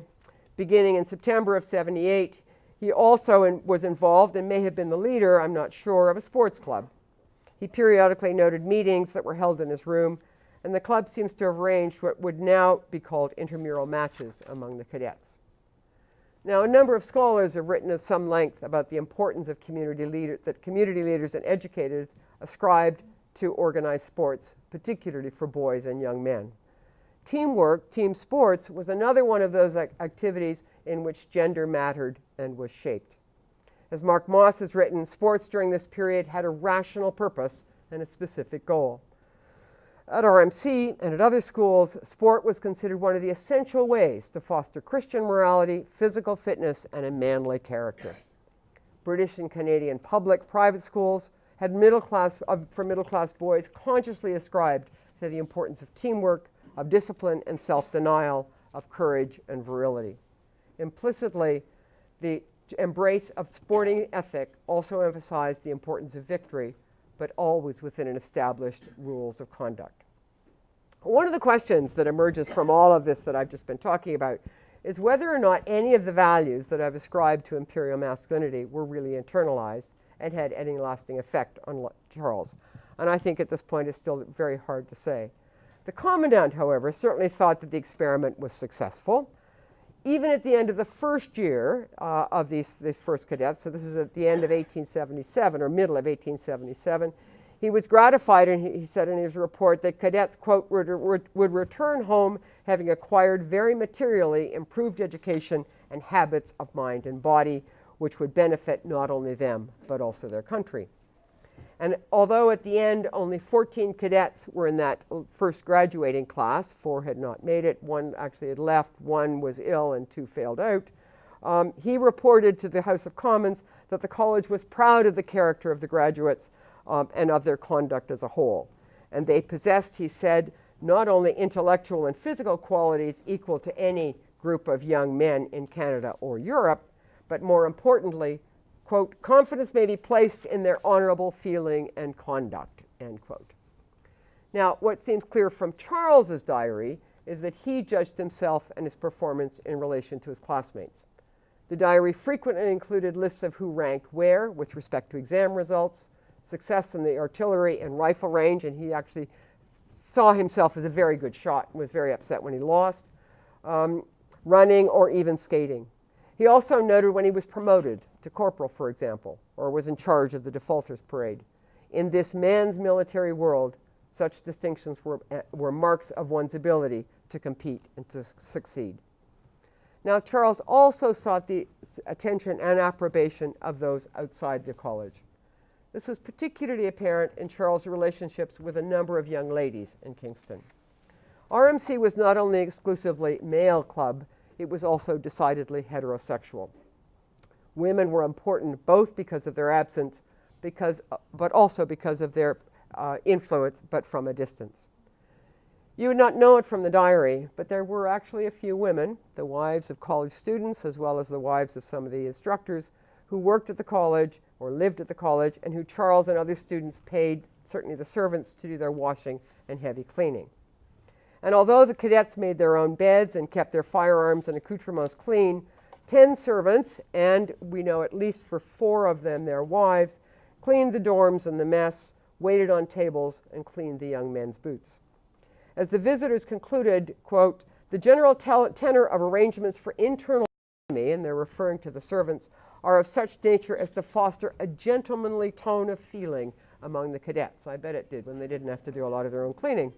Beginning in September of '78, he also was involved and may have been the leader, I'm not sure, of a sports club. He periodically noted meetings that were held in his room, and the club seems to have arranged what would now be called intramural matches among the cadets. Now, a number of scholars have written at some length about the importance of community leaders and educators ascribed to organized sports, particularly for boys and young men. Teamwork, team sports, was another one of those activities in which gender mattered and was shaped. As Mark Moss has written, sports during this period had a rational purpose and a specific goal. At RMC and at other schools, sport was considered one of the essential ways to foster Christian morality, physical fitness, and a manly character. British and Canadian private schools had for middle class boys consciously ascribed to the importance of teamwork, of discipline and self-denial, of courage and virility. Implicitly, the embrace of sporting ethic also emphasized the importance of victory, but always within an established rules of conduct. One of the questions that emerges from all of this that I've just been talking about is whether or not any of the values that I've ascribed to imperial masculinity were really internalized and had any lasting effect on Charles. And I think at this point it's still very hard to say. The Commandant, however, certainly thought that the experiment was successful. Even at the end of the first year of these first cadets, so this is at the end of 1877 or middle of 1877, he was gratified, and he said in his report that cadets, quote, would return home having acquired very materially improved education and habits of mind and body, which would benefit not only them, but also their country. And although at the end only 14 cadets were in that first graduating class, 4 had not made it, 1 actually had left, 1 was ill, and 2 failed out, he reported to the House of Commons that the college was proud of the character of the graduates and of their conduct as a whole. And they possessed, he said, not only intellectual and physical qualities equal to any group of young men in Canada or Europe, but more importantly, quote, confidence may be placed in their honorable feeling and conduct, end quote. Now, what seems clear from Charles's diary is that he judged himself and his performance in relation to his classmates. The diary frequently included lists of who ranked where with respect to exam results, success in the artillery and rifle range, and he actually saw himself as a very good shot and was very upset when he lost, running or even skating. He also noted when he was promoted to corporal, for example, or was in charge of the defaulters parade. In this man's military world, such distinctions were marks of one's ability to compete and to succeed. Now, Charles also sought the attention and approbation of those outside the college. This was particularly apparent in Charles' relationships with a number of young ladies in Kingston. RMC was not only exclusively male club, it was also decidedly heterosexual. Women were important both because of their absence, but also because of their influence, but from a distance. You would not know it from the diary, but there were actually a few women, the wives of college students, as well as the wives of some of the instructors, who worked at the college or lived at the college, and who Charles and other students paid, certainly the servants, to do their washing and heavy cleaning. And although the cadets made their own beds and kept their firearms and accoutrements clean, 10 servants, and we know at least for 4 of them their wives, cleaned the dorms and the mess, waited on tables, and cleaned the young men's boots. As the visitors concluded, quote, the general tenor of arrangements for internal economy, and they're referring to the servants, are of such nature as to foster a gentlemanly tone of feeling among the cadets. I bet it did when they didn't have to do a lot of their own cleaning.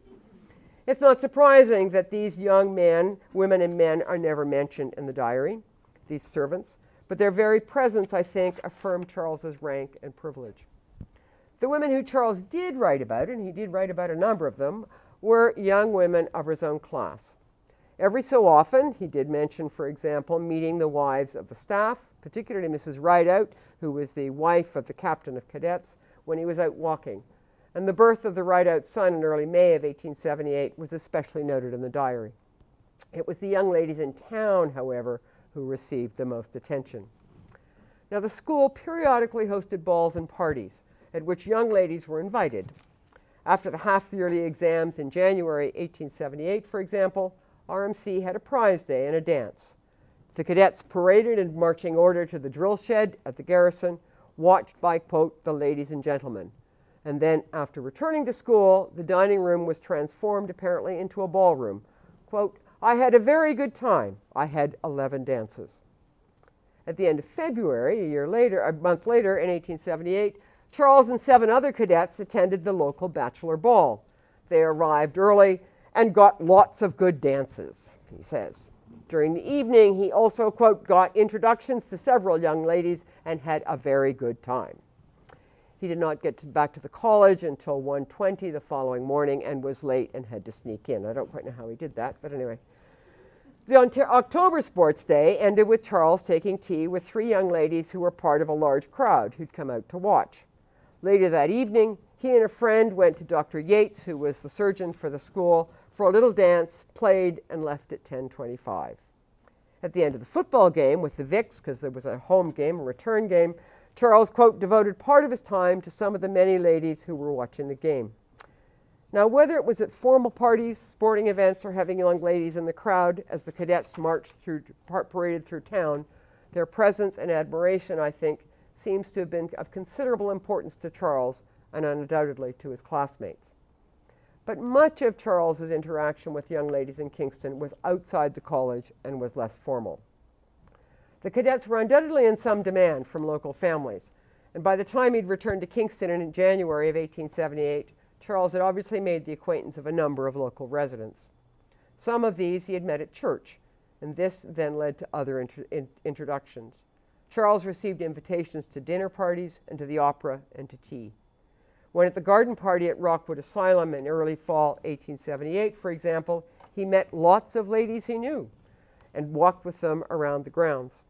It's not surprising that these young men, women and men, are never mentioned in the diary, these servants, but their very presence, I think, affirmed Charles's rank and privilege. The women who Charles did write about, and he did write about a number of them, were young women of his own class. Every so often, he did mention, for example, meeting the wives of the staff, particularly Mrs. Rideout, who was the wife of the captain of cadets, when he was out walking. And the birth of the Rideout son in early May of 1878 was especially noted in the diary. It was the young ladies in town, however, who received the most attention. Now, the school periodically hosted balls and parties at which young ladies were invited. After the half-yearly exams in January 1878, for example, RMC had a prize day and a dance. The cadets paraded in marching order to the drill shed at the garrison, watched by, quote, the ladies and gentlemen. And then, after returning to school, the dining room was transformed apparently into a ballroom. Quote, I had a very good time. I had 11 dances. At the end of February, a month later, in 1878, Charles and 7 other cadets attended the local bachelor ball. They arrived early and got lots of good dances, he says. During the evening, he also, quote, got introductions to several young ladies and had a very good time. He did not get back to the college until 1:20 the following morning and was late and had to sneak in. I don't quite know how he did that, but anyway. The October sports day ended with Charles taking tea with 3 young ladies who were part of a large crowd who'd come out to watch. Later that evening, he and a friend went to Dr. Yates, who was the surgeon for the school, for a little dance, played, and left at 10:25. At the end of the football game with the Vicks, because there was a home game, a return game, Charles, quote, devoted part of his time to some of the many ladies who were watching the game. Now, whether it was at formal parties, sporting events, or having young ladies in the crowd as the cadets paraded through town, their presence and admiration, I think, seems to have been of considerable importance to Charles and undoubtedly to his classmates. But much of Charles's interaction with young ladies in Kingston was outside the college and was less formal. The cadets were undoubtedly in some demand from local families, and by the time he'd returned to Kingston in January of 1878, Charles had obviously made the acquaintance of a number of local residents. Some of these he had met at church, and this then led to other introductions. Charles received invitations to dinner parties and to the opera and to tea. When at the garden party at Rockwood Asylum in early fall 1878, for example, he met lots of ladies he knew and walked with them around the grounds.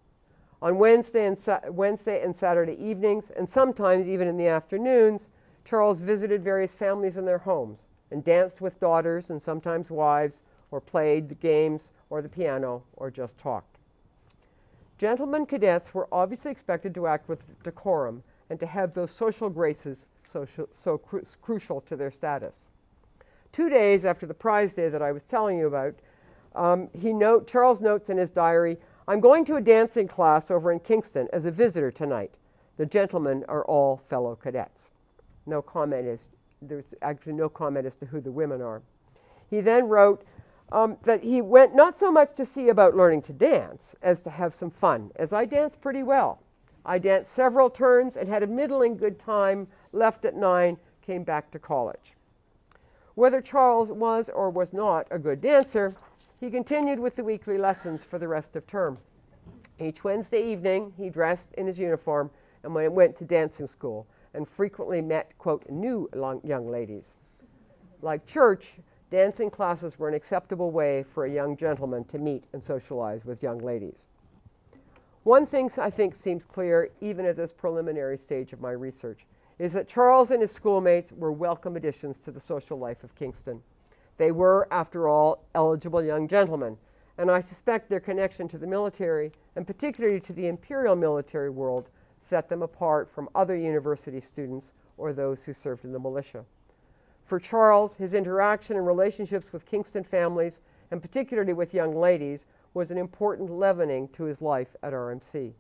On Wednesday and Saturday evenings, and sometimes even in the afternoons, Charles visited various families in their homes and danced with daughters and sometimes wives, or played the games or the piano, or just talked. Gentlemen cadets were obviously expected to act with decorum and to have those social graces so crucial to their status. 2 days after the prize day that I was telling you about, Charles notes in his diary, I'm going to a dancing class over in Kingston as a visitor tonight. The gentlemen are all fellow cadets. There's actually no comment as to who the women are. He then wrote that he went not so much to see about learning to dance as to have some fun, as I danced pretty well. I danced several turns and had a middling good time, left at 9, came back to college. Whether Charles was or was not a good dancer, he continued with the weekly lessons for the rest of term. Each Wednesday evening, he dressed in his uniform and went to dancing school and frequently met, quote, new young ladies. Like church, dancing classes were an acceptable way for a young gentleman to meet and socialize with young ladies. One thing I think seems clear, even at this preliminary stage of my research, is that Charles and his schoolmates were welcome additions to the social life of Kingston. They were, after all, eligible young gentlemen, and I suspect their connection to the military, and particularly to the Imperial military world, set them apart from other university students or those who served in the militia. For Charles, his interaction and relationships with Kingston families, and particularly with young ladies, was an important leavening to his life at RMC.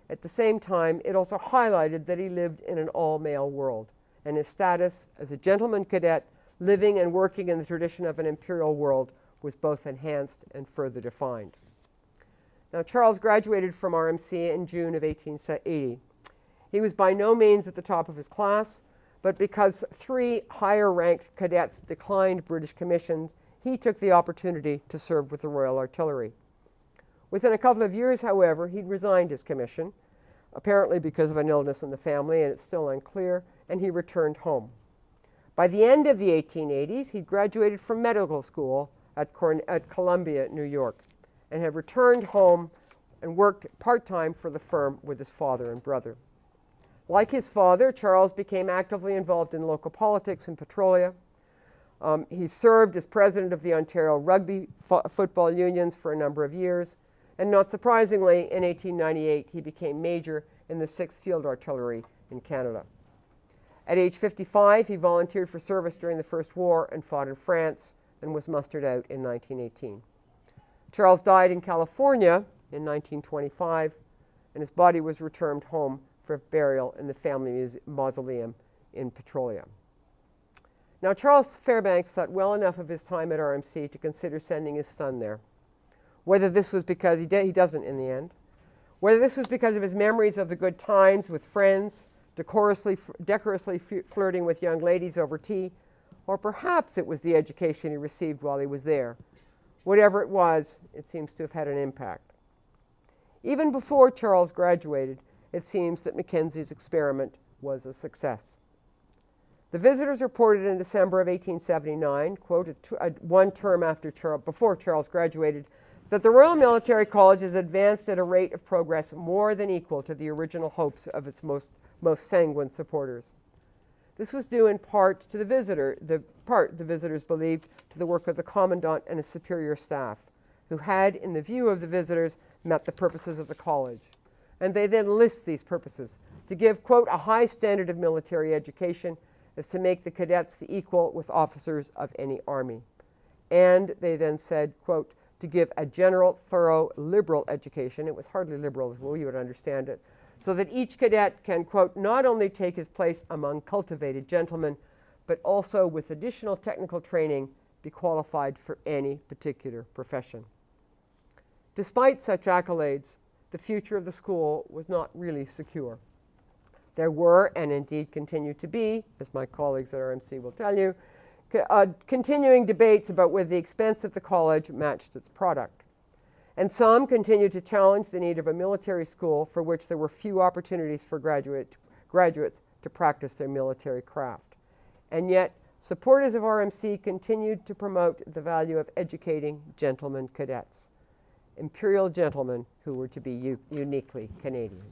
At the same time, it also highlighted that he lived in an all-male world, and his status as a gentleman cadet living and working in the tradition of an imperial world was both enhanced and further defined. Now, Charles graduated from RMC in June of 1880. He was by no means at the top of his class, but because 3 higher-ranked cadets declined British commissions, he took the opportunity to serve with the Royal Artillery. Within a couple of years, however, he'd resigned his commission, apparently because of an illness in the family, and it's still unclear, and he returned home. By the end of the 1880s, he'd graduated from medical school at Columbia, New York, and had returned home and worked part-time for the firm with his father and brother. Like his father, Charles became actively involved in local politics in Petrolia. He served as president of the Ontario Rugby Football Unions for a number of years, and not surprisingly, in 1898, he became major in the 6th Field Artillery in Canada. At age 55, he volunteered for service during the First War and fought in France, and was mustered out in 1918. Charles died in California in 1925, and his body was returned home for burial in the family mausoleum in Petrolia. Now, Charles Fairbanks thought well enough of his time at RMC to consider sending his son there. Whether this was because he doesn't in the end, whether this was because of his memories of the good times with friends, decorously flirting with young ladies over tea, or perhaps it was the education he received while he was there. Whatever it was, it seems to have had an impact. Even before Charles graduated, it seems that Mackenzie's experiment was a success. The visitors reported in December of 1879, quote, one term before Charles graduated, that the Royal Military College has advanced at a rate of progress more than equal to the original hopes of its most sanguine supporters. This was due in part to the visitors believed to the work of the commandant and his superior staff, who had, in the view of the visitors, met the purposes of the college. And they then list these purposes: to give, quote, a high standard of military education, as to make the cadets the equal with officers of any army. And they then said, quote, to give a general, thorough, liberal education. It was hardly liberal as we would understand it, so that each cadet can, quote, not only take his place among cultivated gentlemen, but also with additional technical training be qualified for any particular profession. Despite such accolades, the future of the school was not really secure. There were, and indeed continue to be, as my colleagues at RMC will tell you, continuing debates about whether the expense of the college matched its product. And some continued to challenge the need of a military school for which there were few opportunities for graduates to practice their military craft. And yet, supporters of RMC continued to promote the value of educating gentlemen cadets, imperial gentlemen who were to be uniquely Canadian.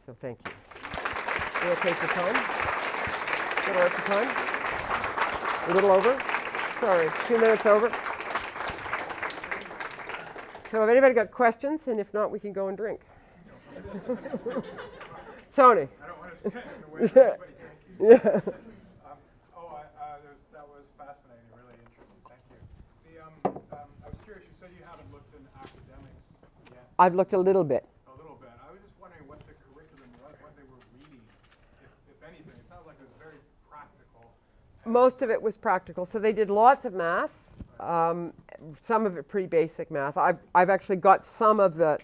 So thank you. We'll take the time. Good over the time. A little over. Sorry, 2 minutes over. So have anybody got questions? And if not, we can go and drink. Tony. I don't want to stand in the way of anybody. Thank you. Yeah. That was fascinating, really interesting. Thank you. I was curious, you said you haven't looked in academics yet. I've looked a little bit. A little bit. I was just wondering what the curriculum was, what they were reading, if anything. It sounds like it was very practical. Most of it was practical. So they did lots of math, some of it pretty basic math. I've actually got some of the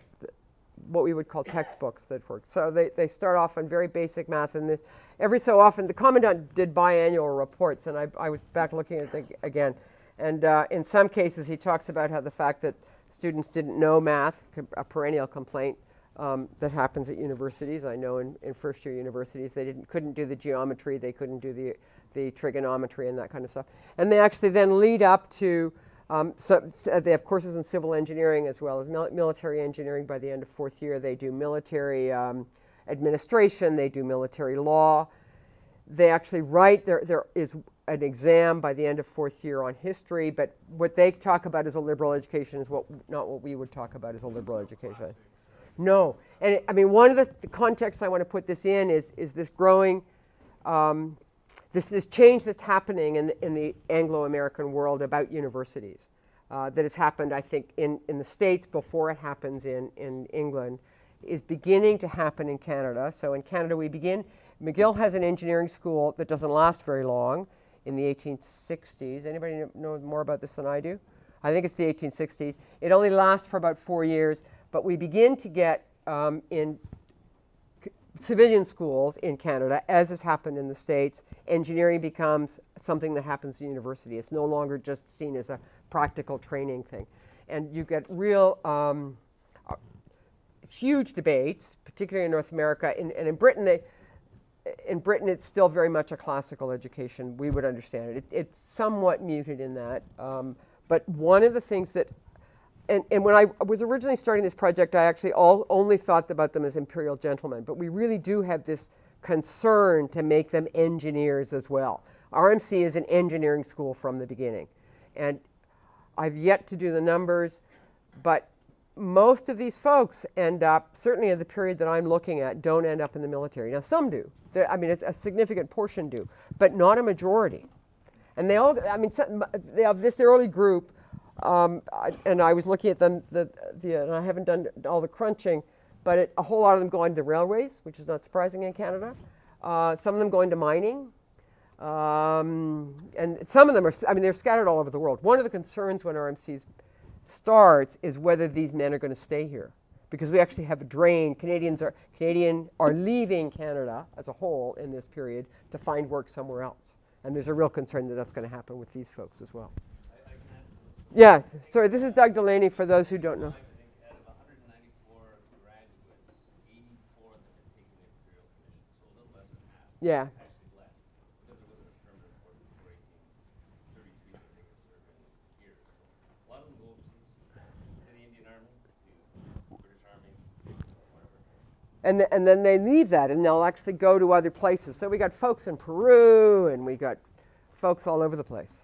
what we would call textbooks that work. So they start off on very basic math, and this every so often the commandant did biannual reports, and I was back looking at it again, and in some cases he talks about how the fact that students didn't know math, a perennial complaint that happens at universities. I know in first year universities they couldn't do the geometry, they couldn't do the the trigonometry and that kind of stuff. And they actually then lead up to, so they have courses in civil engineering as well as military engineering. By the end of fourth year, they do military administration, they do military law. They actually write, there is an exam by the end of fourth year on history, but what they talk about as a liberal education is not what we would talk about as a liberal education. No, and I mean, one of the contexts I want to put this in is this growing, this change that's happening in the Anglo-American world about universities that has happened, I think, in the States before it happens in England, is beginning to happen in Canada. So in Canada we begin, McGill has an engineering school that doesn't last very long in the 1860s. Anybody know more about this than I do? I think it's the 1860s. It only lasts for about 4 years, but we begin to get in civilian schools in Canada, as has happened in the States, engineering becomes something that happens at university. It's no longer just seen as a practical training thing. And you get real huge debates, particularly in North America. And in Britain, it's still very much a classical education. We would understand it. It's somewhat muted in that. But one of the things that, and when I was originally starting this project, I actually only thought about them as imperial gentlemen. But we really do have this concern to make them engineers as well. RMC is an engineering school from the beginning. And I've yet to do the numbers, but most of these folks end up, certainly in the period that I'm looking at, don't end up in the military. Now, some do. I mean, a significant portion do, but not a majority. And they all, I mean, they have this early group, and I was looking at them, and I haven't done all the crunching, but a whole lot of them go into the railways, which is not surprising in Canada. Some of them go into mining. And some of them are, I mean, they're scattered all over the world. One of the concerns when RMC starts is whether these men are going to stay here, because we actually have a drain. Canadian are leaving Canada as a whole in this period to find work somewhere else, and there's a real concern that that's going to happen with these folks as well. Yeah, sorry, this is Doug Delaney for those who don't know. I think out of 194 graduates, 84 that had taken the Imperial Commission, so a little less than half. Yeah. Actually left, because there wasn't a permanent portion for 1833 that they could serve in here. So a lot of them go overseas, to the Indian Army, to British Army, whatever. And then they leave that, and they'll actually go to other places. So we got folks in Peru, and we got folks all over the place.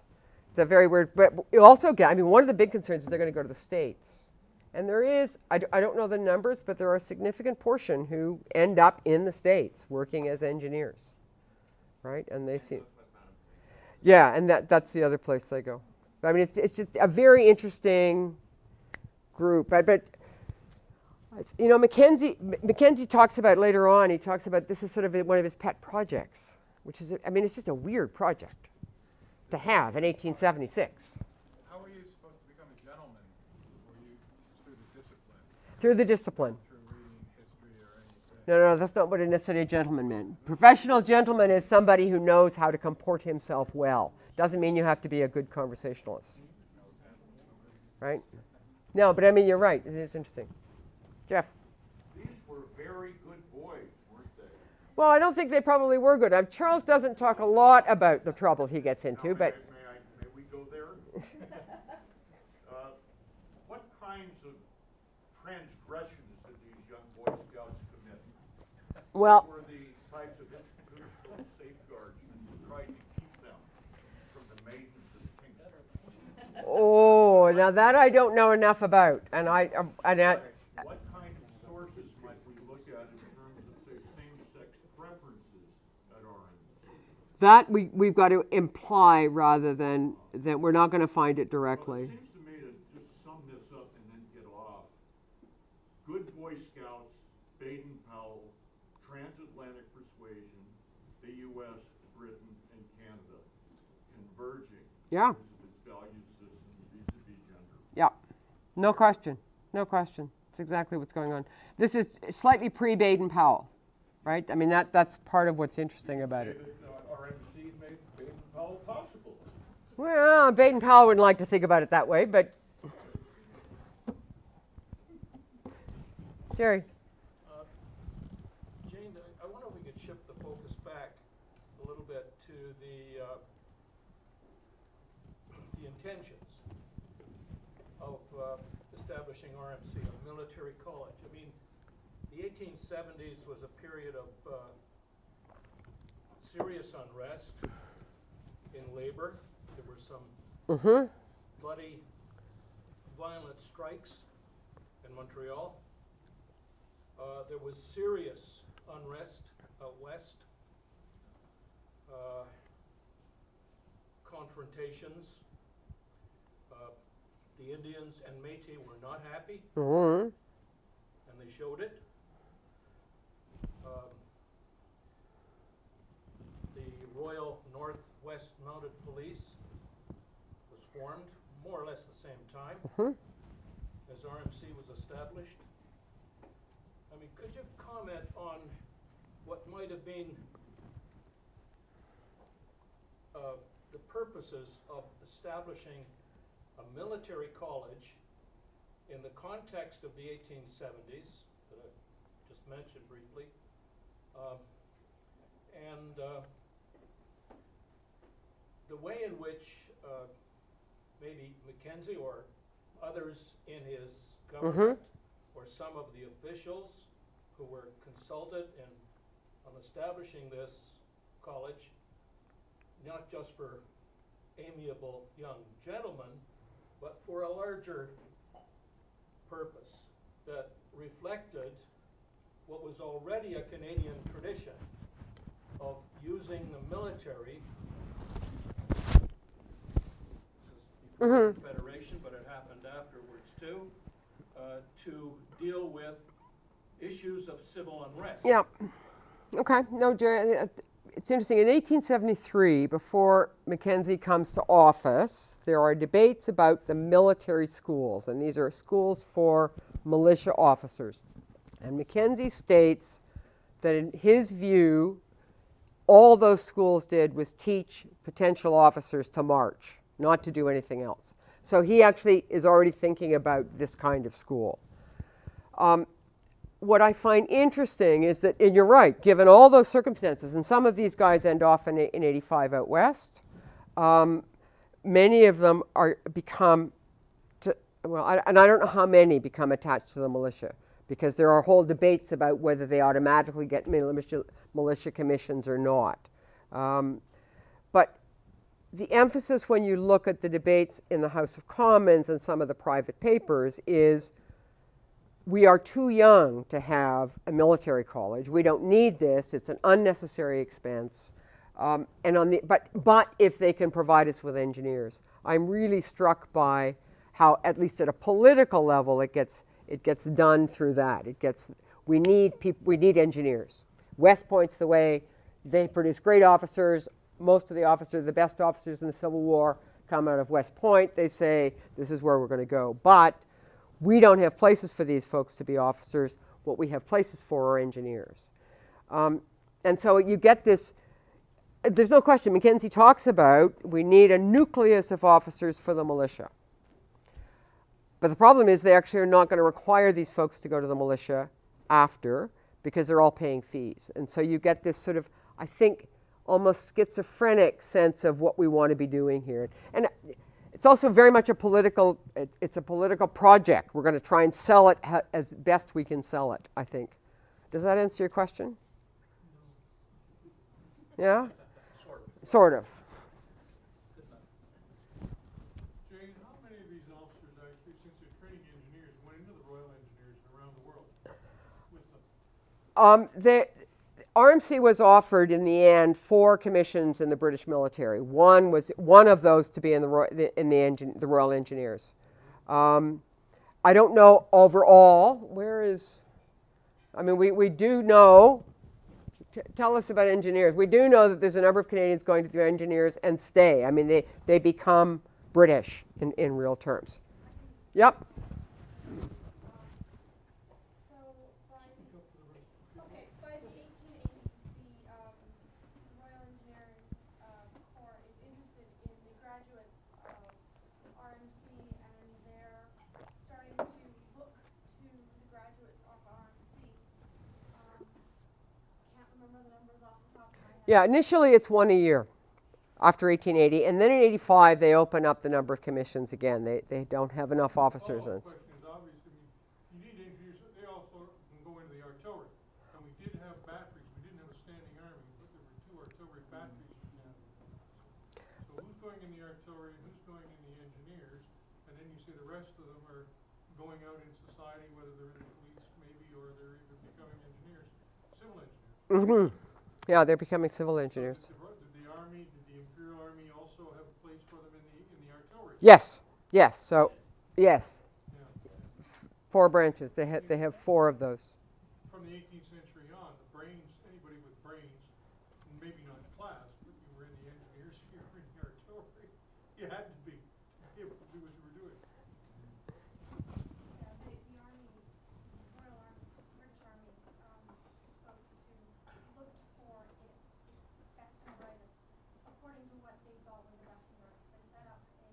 It's a very weird, but you also get, I mean, one of the big concerns is they're going to go to the States. And there is, I don't know the numbers, but there are a significant portion who end up in the States working as engineers, right? And they see, yeah, and that's the other place they go. I mean, it's just a very interesting group. But you know, Mackenzie talks about later on, he talks about this is sort of one of his pet projects, which is, I mean, it's just a weird project to have in 1876. How were you supposed to become a gentleman? Were you through the discipline? Through the discipline. Through reading history or anything? No, that's not what necessarily a gentleman meant. Professional gentleman is somebody who knows how to comport himself well. Doesn't mean you have to be a good conversationalist. Right? No, but I mean, you're right. It is interesting. Jeff? These were very good boys, weren't they? Well, I don't think they probably were good. Charles doesn't talk a lot about the trouble he gets into, Now, but may we go there? What kinds of transgressions did these young Boy Scouts commit? well, What were the types of institutional safeguards that tried to keep them from the maidens of Kingston? oh, now that I don't know enough about, and What kind of sources might we look at in terms of, say, same-sex preferences at RMC? that we've got to imply rather than that we're not going to find it directly. Well, it seems to me to just sum this up and then get off. Good Boy Scouts, Baden-Powell, transatlantic persuasion, the U.S., Britain, and Canada converging Yeah. in terms of its value system vis-a-vis gender. Yeah, no question, no question. It's exactly what's going on. This is slightly pre-Baden-Powell, right? I mean, that's part of what's interesting about it. RMC made Baden-Powell possible. Well, Baden-Powell wouldn't like to think about it that way, but Jerry. Jane, I wonder if we could shift the focus back a little bit to the intentions of establishing RMC, a military college. I mean, the 1870s was a period of serious unrest in labor. There were some bloody, violent strikes in Montreal. There was serious unrest out west. Confrontations. The Indians and Métis were not happy, and they showed it. The Royal Northwest Mounted Police was formed more or less the same time as RMC was established. I mean, could you comment on what might have been the purposes of establishing a military college in the context of the 1870s that I just mentioned briefly, and the way in which maybe Mackenzie or others in his government or some of the officials who were consulted on establishing this college, not just for amiable young gentlemen, but for a larger purpose that reflected what was already a Canadian tradition of using the military. This is before the Confederation, but it happened afterwards too, to deal with issues of civil unrest. Yeah. Okay. No, Jerry, it's interesting. In 1873, before Mackenzie comes to office, there are debates about the military schools, and these are schools for militia officers. And Mackenzie states that in his view, all those schools did was teach potential officers to march, not to do anything else. So he actually is already thinking about this kind of school. What I find interesting is that, and you're right, given all those circumstances, and some of these guys end off in 85 out west, many of them become, and I don't know how many become attached to the militia, because there are whole debates about whether they automatically get militia commissions or not. But the emphasis when you look at the debates in the House of Commons and some of the private papers is, we are too young to have a military college. We don't need this. It's an unnecessary expense. But if they can provide us with engineers, I'm really struck by how, at least at a political level, it gets done through that. We need engineers. West Point's the way. They produce great officers. Most of the best officers in the Civil War come out of West Point. They say, this is where we're going to go. But we don't have places for these folks to be officers. What we have places for are engineers. And so you get this, there's no question, Mackenzie talks about, we need a nucleus of officers for the militia. But the problem is they actually are not going to require these folks to go to the militia after, because they're all paying fees. And so you get this sort of, I think, almost schizophrenic sense of what we want to be doing here. And it's also very much a political project. We're going to try and sell it as best we can sell it, I think. Does that answer your question? Yeah? Sort of. Jane, how many of these officers actually, since they're training engineers, went into the Royal Engineers and around the world with them? RMC was offered in the end 4 commissions in the British military. One of those to be in the Royal Engineers. I don't know overall. We do know. Tell us about engineers. We do know that there's a number of Canadians going to the engineers and stay. I mean, they become British in real terms. Yep. Yeah, initially it's 1 a year. after 1880. And then in 85, they open up the number of commissions again. They don't have enough officers. The question is obvious. I mean, you need engineers. They also can go into the artillery. And we did have batteries. We didn't have a standing army, but there were 2 artillery batteries in Canada. So who's going in the artillery and who's going in the engineers? And then you see the rest of them are going out in society, whether they're in the police maybe, or they're even becoming engineers, civil engineers. Yeah, they're becoming civil engineers. Did the Army, did the Imperial Army also have a place for them in the artillery? Yes, yes. So, yes, Yeah. 4 branches. They have 4 of those. From the 18th century on, the brains, anybody with brains, maybe not class, but you were in the engineers, you were in the artillery, you had to be able to do what you were doing. Yeah, the Army, Royal Army, British Army, spoke to, looked for its best and brightest, according to what they thought were the best and brightest. They set up a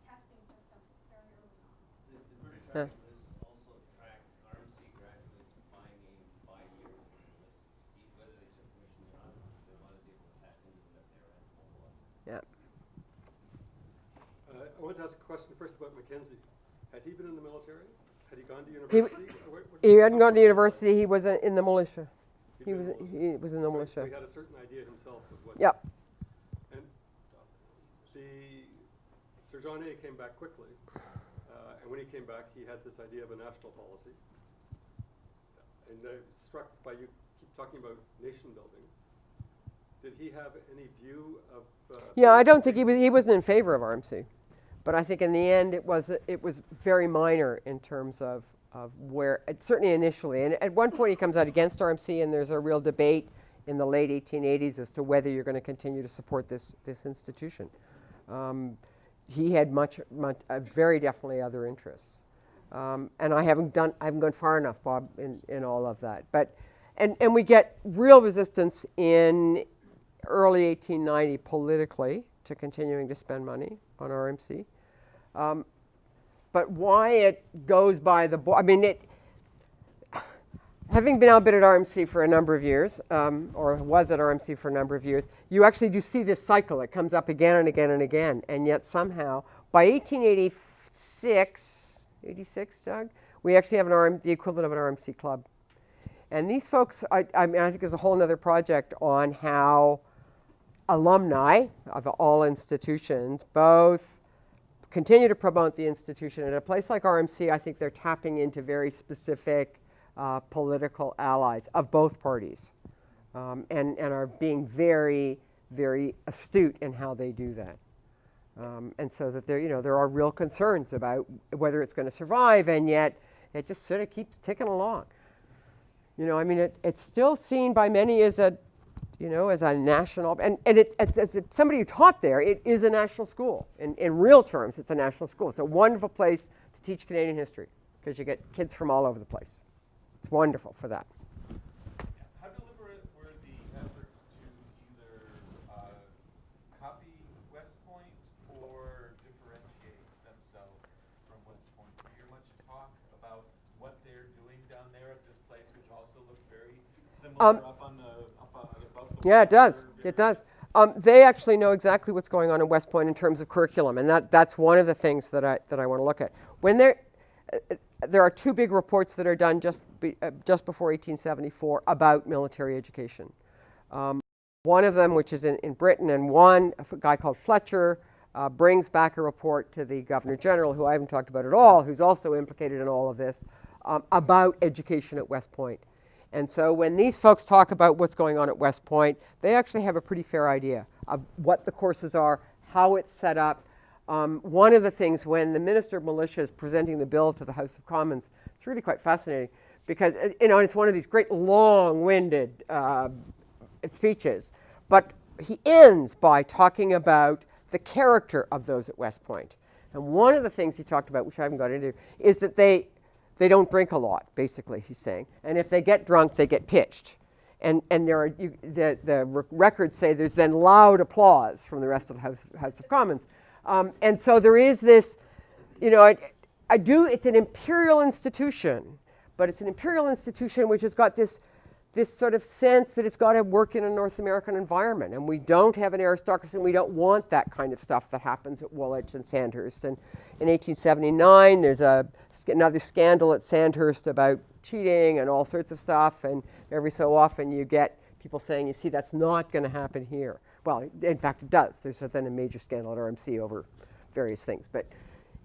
testing system very early on. The British Yeah. Army lists also tracked RMC graduates by name, by year within the list, whether they took commission or not. They wanted to be able to tap into them if they were at mobilized. Yeah. I want to ask a question first about Mackenzie. Had he been in the military? Had he gone to He, university? he hadn't gone to university. He was in the militia. He'd been in the military. He was in the So militia. he had a certain idea himself of what. Yep. And Sir John A. came back quickly, and when he came back, he had this idea of a national policy. And I was struck by you keep talking about nation building. Did he have any view of? Yeah, I don't think he wasn't in favor of RMC, but I think in the end it was very minor in terms of where certainly initially. And at one point he comes out against RMC, and there's a real debate in the late 1880s as to whether you're going to continue to support this institution. He had very definitely other interests, and I haven't gone far enough, Bob, in all of that. But and we get real resistance in early 1890 politically to continuing to spend money on RMC. But why it goes by the board, I mean, having been outbid at RMC for a number of years, or was at RMC for a number of years, you actually do see this cycle. It comes up again and again and again. And yet somehow, by 1886, Doug, we actually have the equivalent of an RMC club. And these folks, I mean, I think there's a whole other project on how alumni of all institutions both continue to promote the institution. At a place like RMC, I think they're tapping into very specific political allies of both parties, and are being very, very astute in how they do that. And so that there are real concerns about whether it's going to survive, and yet it just sort of keeps ticking along. I mean, it's still seen by many as a national, and as somebody who taught there, it is a national school. In real terms, it's a national school. It's a wonderful place to teach Canadian history because you get kids from all over the place. It's wonderful for that. How deliberate were the efforts to either copy West Point or differentiate themselves from West Point? Do you hear much talk about what they're doing down there at this place, which also looks very similar above the Yeah, it does. It does. They actually know exactly what's going on in West Point in terms of curriculum, and that's one of the things that I want to look at. When there are 2 big reports that are done just before 1874 about military education. One of them, which is in Britain, and one, a guy called Fletcher, brings back a report to the Governor General, who I haven't talked about at all, who's also implicated in all of this, about education at West Point. And so when these folks talk about what's going on at West Point, they actually have a pretty fair idea of what the courses are, how it's set up. One of the things when the Minister of Militia is presenting the bill to the House of Commons, it's really quite fascinating because it's one of these great long-winded speeches. But he ends by talking about the character of those at West Point. And one of the things he talked about, which I haven't got into, is that they don't drink a lot, basically, he's saying. And if they get drunk, they get pitched. And there are, the records say there's then loud applause from the rest of the House of Commons. And so there is this, it's an imperial institution, but it's an imperial institution which has got this this sort of sense that it's got to work in a North American environment, and we don't have an aristocracy, and we don't want that kind of stuff that happens at Woolwich and Sandhurst. And in 1879, there's another scandal at Sandhurst about cheating and all sorts of stuff, and every so often you get people saying, you see, that's not going to happen here. Well, in fact, it does. There's then a major scandal at RMC over various things, but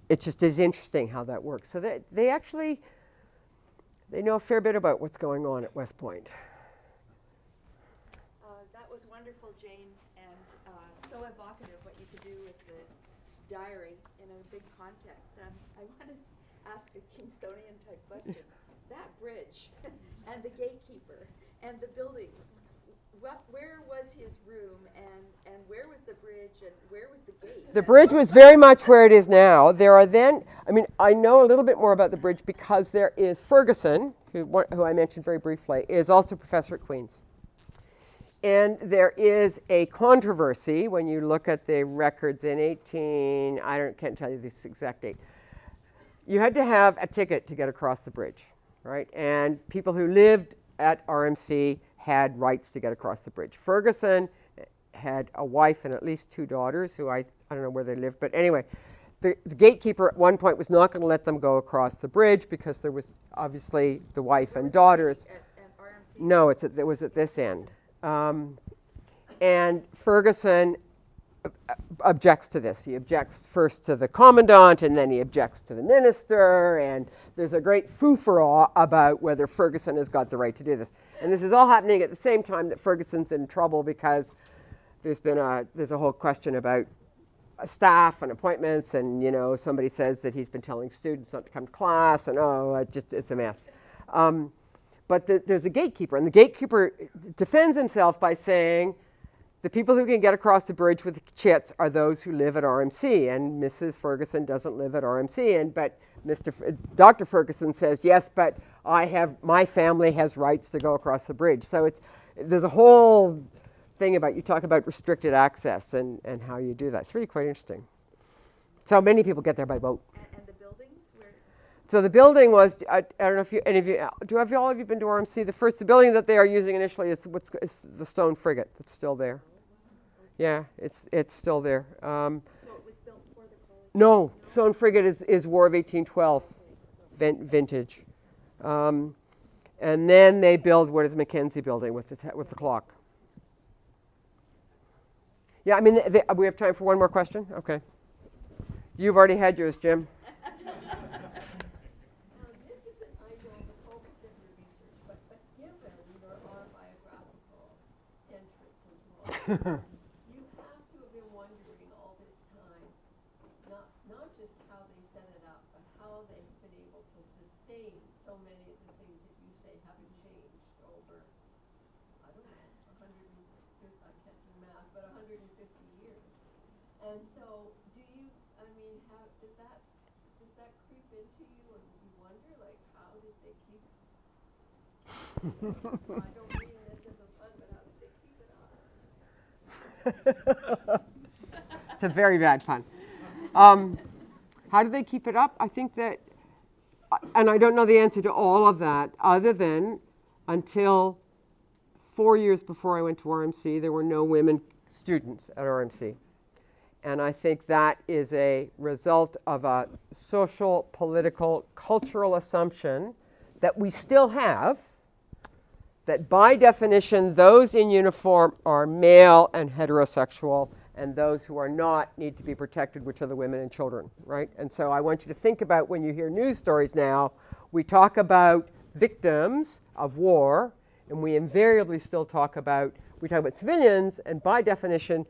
it just is interesting how that works. So they actually, they know a fair bit about what's going on at West Point. That was wonderful, Jane, and so evocative what you could do with the diary in a big context. I want to ask a Kingstonian type question. That bridge and the gatekeeper and the buildings, where was his room and where was the bridge and where was the gate? The bridge was very much where it is now. There are then, I mean, I know a little bit more about the bridge because there is Ferguson, who I mentioned very briefly, is also professor at Queen's. And there is a controversy when you look at the records in can't tell you this exact date. You had to have a ticket to get across the bridge, right? And people who lived at RMC had rights to get across the bridge. Ferguson had a wife and at least 2 daughters who I don't know where they lived, but anyway, the gatekeeper at one point was not going to let them go across the bridge because there was obviously the wife and daughters. At RMC? No, it was at this end. And Ferguson objects to this. He objects first to the commandant and then he objects to the minister, and there's a great foo-for-ah about whether Ferguson has got the right to do this. And this is all happening at the same time that Ferguson's in trouble because there's a whole question about staff and appointments, and somebody says that he's been telling students not to come to class, and it's a mess. But there's a gatekeeper, and the gatekeeper defends himself by saying the people who can get across the bridge with the chits are those who live at RMC, and Mrs. Ferguson doesn't live at RMC, but Dr. Ferguson says, yes, but my family has rights to go across the bridge. So there's a whole thing about, you talk about restricted access and how you do that. It's really quite interesting. So many people get there by boat. And the buildings? So the building was, I don't know if any of you, have all of you been to RMC? The building that they are using initially is the stone frigate that's still there. Yeah, it's still there. So it was built for the college? No, stone frigate is War of 1812 vintage. And then they build what is Mackenzie building with the clock. Yeah, I mean, we have time for one more question? Okay. You've already had yours, Jim. This isn't, I know, the focus of your research, but given your autobiographical entrance into law, you have to have been wondering all this time, not just how they set it up, but how they've been able to sustain so many of the things that you say haven't changed over, I don't know, 150, I can't do math, but 150 years. And so, does that creep into you and you wonder, like, how did they keep I don't mean this as a fun, but how did they keep it up? It's a very bad pun. How do they keep it up? I think that, and I don't know the answer to all of that, other than until 4 years before I went to RMC, there were no women students at RMC. And I think that is a result of a social, political, cultural assumption that we still have, that by definition, those in uniform are male and heterosexual, and those who are not need to be protected, which are the women and children, right? And so I want you to think about, when you hear news stories now, we talk about victims of war, and we invariably still talk about civilians, and by definition,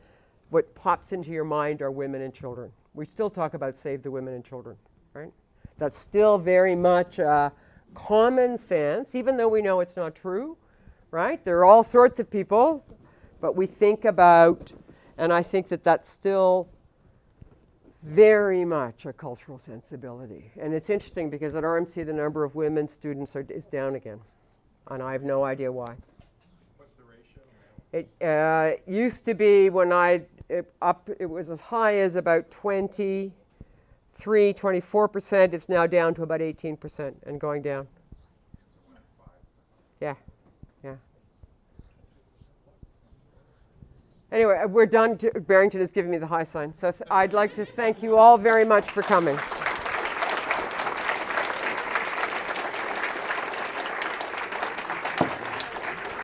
what pops into your mind are women and children. We still talk about save the women and children, right? That's still very much common sense, even though we know it's not true, right? There are all sorts of people, but we think about, and I think that that's still very much a cultural sensibility. And it's interesting because at RMC the number of women students is down again, and I have no idea why. What's the ratio? It used to be when it was as high as about 24%. It's now down to about 18% and going down. Yeah, yeah. Anyway, we're done. Barrington has given me the high sign. So I'd like to thank you all very much for coming.